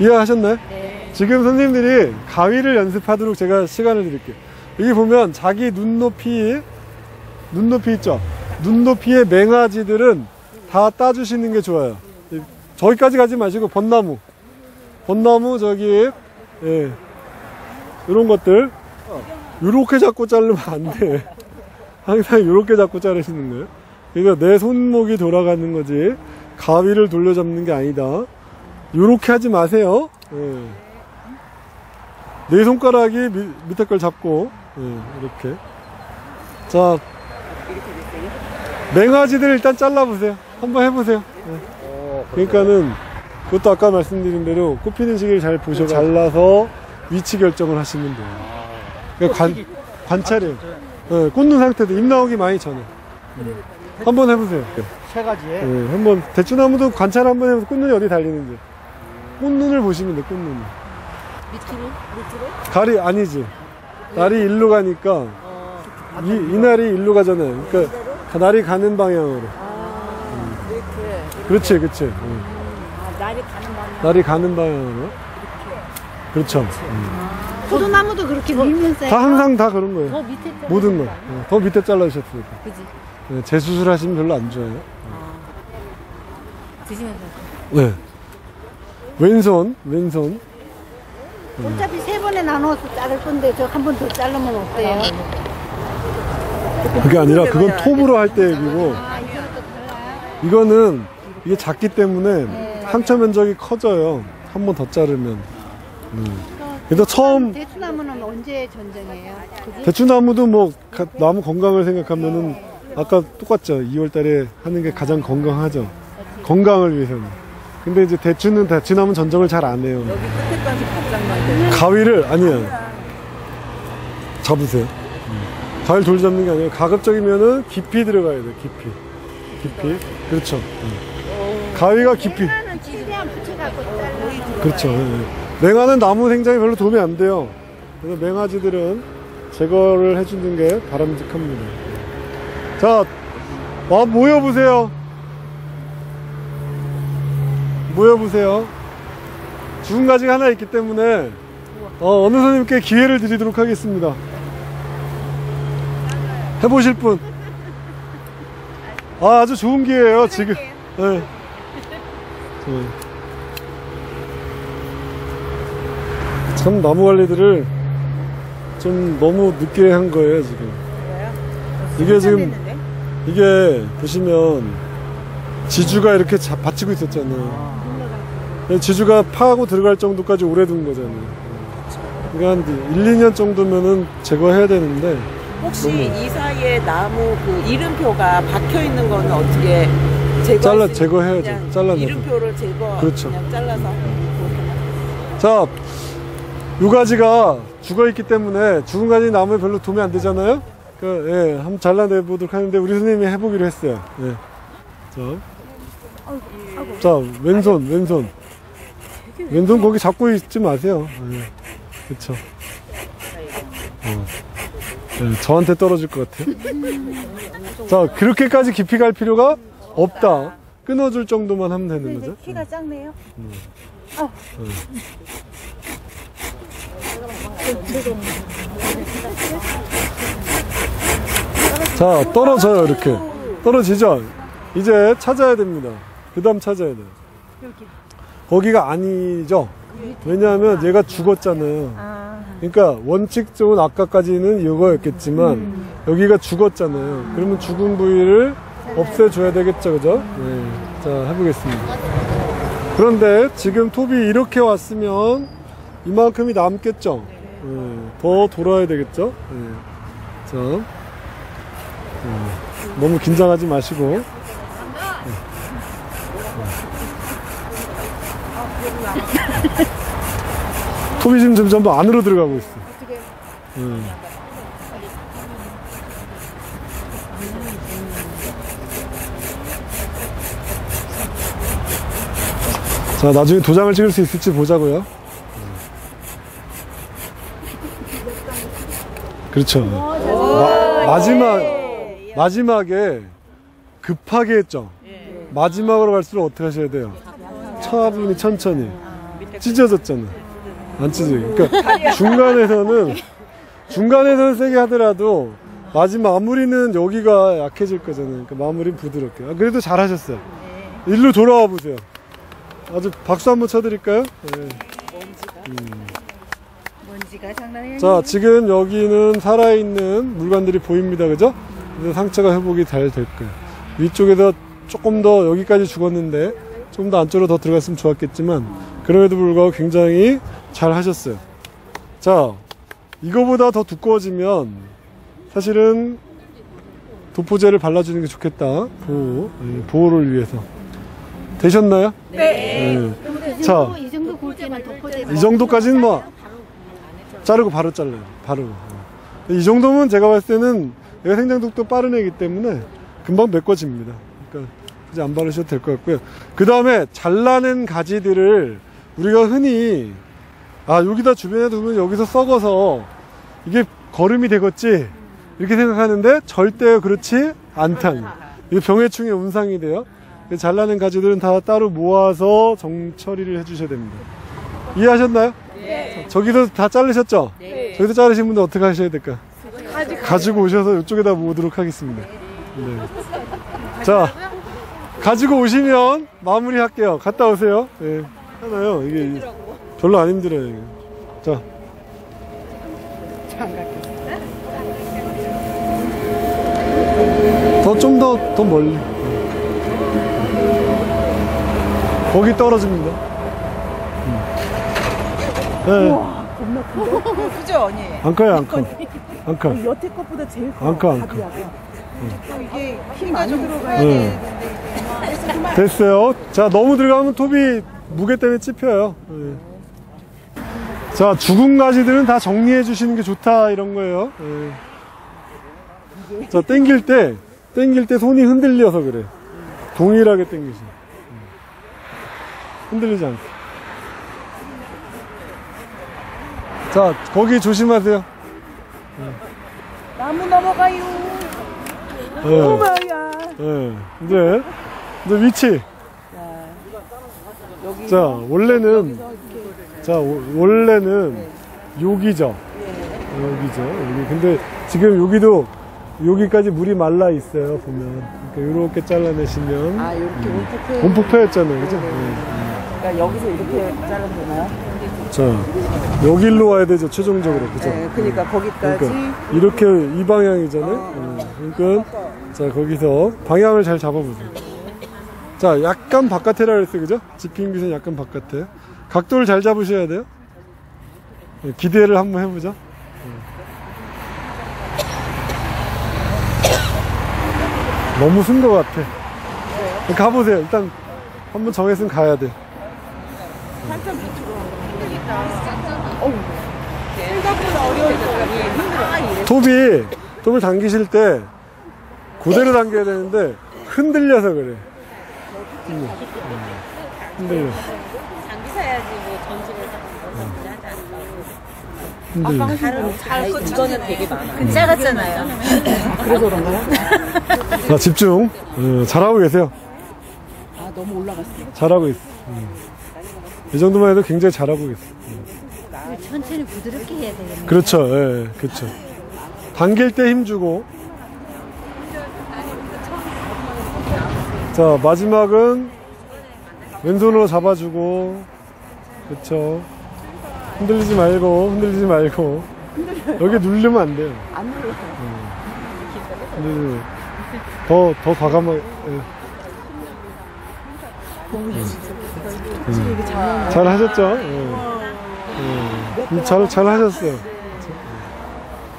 이해하셨나요? 네. 지금 선생님들이 가위를 연습하도록 제가 시간을 드릴게요. 여기 보면 자기 눈높이 있죠? 눈높이의 맹아지들은 다 따주시는 게 좋아요. 저기까지 가지 마시고 벚나무 저기, 예, 이런 것들 요렇게 잡고 자르면 안 돼. 항상 요렇게 잡고 자르시는 거예요. 그러니까 내 손목이 돌아가는 거지 가위를 돌려잡는 게 아니다. 요렇게 하지 마세요. 예. 내 손가락이 밑에 걸 잡고, 예, 이렇게. 자, 맹아지들 일단 잘라보세요. 한번 해보세요. 예. 그러니까는 그것도 아까 말씀드린 대로 꼽히는 시기를 잘 보셔서 잘라서 위치 결정을 하시면 돼요. 그러니까 관찰이에요. 예, 꽂는 상태도 입 나오기 많이 전에. 한번 해보세요. 세 가지에. 예, 한번 대추나무도 관찰 한번 해보세요. 꽃눈이 어디 달리는지. 꽃눈을 보시면 돼. 꽃눈을. 밑으로? 달이 아니지. 날이 일로 가니까 이 날이 일로 가잖아요. 그러니까 날이 가는 방향으로. 이렇게. 그렇지. 날이 가는 방향. 날이 가는 방향으로. 그렇죠. 포도나무도 그렇게 밀면서 다 항상 다 그런 거예요. 더 밑에 자르는 모든 거. 거 아니야? 더 밑에 잘라주셨으니까. 그지? 네, 재수술 하시면 별로 안 좋아요. 드시면서. 네. 왼손. 어차피 세 번에 나눠서 자를 건데 저 한 번 더 자르면 어때요? 그게 아니라 그건 톱으로 할 때 얘기고, 이거는 이게 작기 때문에 상처 면적이 커져요. 한 번 더 자르면. 그래서 처음 대추나무는 언제 전쟁이에요? 그지? 대추나무도 뭐 나무 건강을 생각하면은 아까 똑같죠. 2월 달에 하는 게 가장 건강하죠. 건강을 위해서는. 근데 이제 대추나무 전정을 잘 안 해요. 여기 끝에까지 바짝 나게. 가위를 아니에요. 잡으세요. 가위를 돌 잡는 게 아니라 가급적이면은 깊이 들어가야 돼. 깊이. 그렇죠. 가위가 깊이. 최대한 붙여갖고 잘라. 그렇죠. 맹아는 나무 생장에 별로 도움이 안 돼요. 그래서 맹아지들은 제거를 해주는 게 바람직합니다. 자, 모여보세요. 죽은 가지가 하나 있기 때문에 어느 선생님께 기회를 드리도록 하겠습니다. 해보실 분. 아주 좋은 기회예요 지금. 네. 참 나무 관리들을 좀 너무 늦게 한 거예요 지금. 이게 지금 이게 보시면 지주가 이렇게 받치고 있었잖아요. 지주가 파고 들어갈 정도까지 오래 둔 거잖아요. 그러니까 한 1, 2년 정도면은 제거해야 되는데. 혹시 이 사이에 나무 그 이름표가 박혀 있는 거는 어떻게 제거해야죠. 잘라내고. 이름표를 그렇죠. 그냥 잘라서. 자, 요 가지가 죽어 있기 때문에 죽은 가지 나무에 별로 도움이 안 되잖아요. 한번 잘라내 보도록 하는데 우리 선생님이 해보기로 했어요. 자, 왼손 거기 잡고 있지 마세요. 그렇죠. 저한테 떨어질 것 같아요. 자, 그렇게까지 깊이 갈 필요가 없다. 끊어줄 정도만 하면 되는 거죠. 키가 작네요. 자, 떨어져요. 이렇게 떨어지죠. 이제 찾아야 됩니다. 그 다음 찾아야 돼요. 거기가 아니죠. 왜냐하면 얘가 죽었잖아요. 그러니까 원칙적으로 아까까지는 이거였겠지만 여기가 죽었잖아요. 그러면 죽은 부위를 없애줘야 되겠죠, 그죠? 네. 자, 해보겠습니다. 그런데 지금 톱이 이렇게 왔으면 이만큼이 남겠죠? 더 돌아야 되겠죠? 자, 너무 긴장하지 마시고. 톱이 지금 점점 안으로 들어가고 있어. 자, 나중에 도장을 찍을 수 있을지 보자고요. 그렇죠. 마지막에 급하게 했죠. 마지막으로 갈수록 어떻게 하셔야 돼요? 차분히 천천히. 찢어졌잖아. 안 찢어요. 그러니까 중간에서는 세게 하더라도 마무리는 여기가 약해질 거잖아요. 그러니까 마무리는 부드럽게. 그래도 잘하셨어요. 일로 돌아와 보세요. 아주 박수 한번 쳐드릴까요? 네. 먼지가 장난이 아니에요. 자, 지금 여기는 살아있는 물건들이 보입니다. 그죠? 그래서 상처가 회복이 잘 될 거예요. 위쪽에서 조금 더 여기까지 죽었는데 조금 더 안쪽으로 더 들어갔으면 좋았겠지만 그럼에도 불구하고 굉장히 잘 하셨어요. 자, 이거보다 더 두꺼워지면 사실은 도포제를 발라주는 게 좋겠다. 보호를 위해서. 되셨나요? 네. 자, 이 정도 굵기는 덮어져. 이 정도까지는 뭐 자르고 바로 잘라요. 바로. 이 정도면 제가 봤을 때는 얘가 생장독도 빠른 애기 때문에 금방 메꿔집니다. 그러니까 이제 안 바르셔도 될 것 같고요. 그 다음에 잘라낸 가지들을 우리가 흔히 여기다 주변에 두면 여기서 썩어서 이게 거름이 되겠지 이렇게 생각하는데 절대 그렇지 않다는. 이게 병해충의 온상이 돼요. 잘라낸 가지들은 다 따로 모아서 정처리를 해주셔야 됩니다. 이해하셨나요? 네. 저기도 다 자르셨죠? 네. 저기도 자르신 분들 어떻게 하셔야 될까? 가지고 오셔서 이쪽에다 모으도록 하겠습니다. 네. 자, 가지고 오시면 마무리 할게요. 갔다 오세요. 네. 하나요. 이게 별로 안 힘들어요. 이게. 자. 좀 더 멀리. 거기 떨어집니다. 네. 겁나 큰데? 그죠, 언니? 안 커요, 안 커. 안 커. 여태 것보다 제일 커. 안 커, 안 커. 또 이게 힘이 좀 들어가야 네. 되는데. 됐어요. 자, 너무 들어가면 톱이 무게 때문에 찝혀요. 네. 자, 죽은 가지들은 다 정리해 주시는 게 좋다, 이런 거예요. 네. 자, 땡길 때 손이 흔들려서 그래. 동일하게 땡기시. 흔들리지 않게. 자, 거기 조심하세요. 나무 넘어가요. 예. 오마야. 예. 이제 위치. 여기 자, 원래는 여기죠. 여기죠. 여기. 근데 지금 여기도 여기까지 물이 말라 있어요. 보면. 그러니까 이렇게 잘라내시면 아 이렇게 움푹 패였잖아요, 그죠? 그러니까 여기서 이렇게 자르면 되나요? 자, 여기로 와야 되죠, 최종적으로, 그죠? 네, 그러니까 거기까지. 그러니까 이렇게 이 방향이잖아요. 그러니까 자, 거기서 방향을 잘 잡아보세요. 자, 약간 바깥에라 그랬어요, 그죠? 지핑빗은 약간 바깥에. 각도를 잘 잡으셔야 돼요. 기대를 한번 해보자. 너무 쓴 것 같아. 가보세요. 일단 한번 정했으면 가야 돼. 한참 밑으로. 어우. 생각보다 어려우니까 톱을 당기실 때 그대로 당겨야 되는데 흔들려서 그래. 흔들려. 당기셔야지 뭐 전지를 잘 이거는 되게 많아. 작았잖아요. 그래서 그런가요? 자, 집중. 잘하고 계세요. 아 너무 올라갔어. 잘하고 있어. 이 정도만 해도 굉장히 잘하고 있어. 천천히 부드럽게 해야 되겠네. 그렇죠. 예, 그렇죠. 당길 때 힘주고. 자, 마지막은 왼손으로 잡아주고. 그렇죠. 흔들리지 말고. 여기 누르면 안 돼요. 안 눌러요. 더 과감하게. 잘 하셨죠? 잘 하셨어요.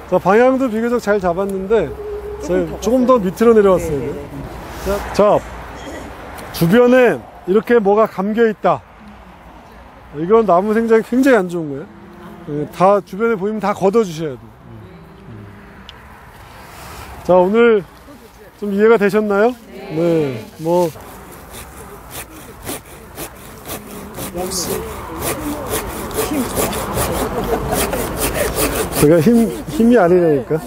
자, 방향도 비교적 잘 잡았는데, 조금 더 밑으로 내려왔어야 돼요. 자, 주변에 이렇게 뭐가 감겨 있다. 이건 나무 생장이 굉장히 안 좋은 거예요. 다 주변에 보이면 다 걷어주셔야 돼요. 자, 오늘 좀 이해가 되셨나요? 네. 뭐 제가 힘이 아니라니까.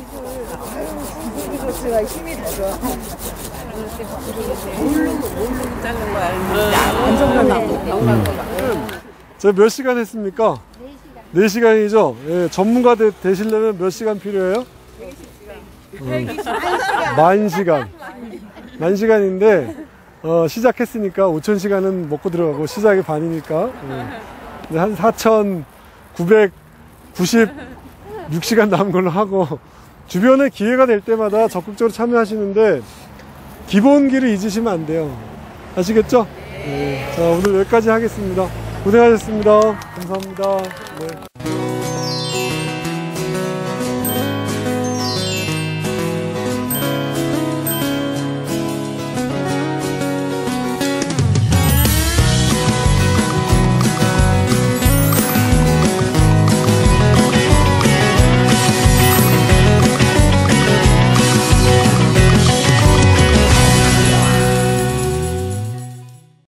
제가 힘이 더 좋아. 뭘로 자른 거야? 안정감하고. 제가 몇 시간 했습니까? 4시간이죠? 예, 전문가 되시려면 몇 시간 필요해요? 10,000시간인데, 시작했으니까 5,000시간은 먹고 들어가고, 시작이 반이니까, 이제 한 4,996시간 남은 걸로 하고, 주변에 기회가 될 때마다 적극적으로 참여하시는데, 기본기를 잊으시면 안 돼요. 아시겠죠? 자, 오늘 여기까지 하겠습니다. 고생하셨습니다. 감사합니다. 네.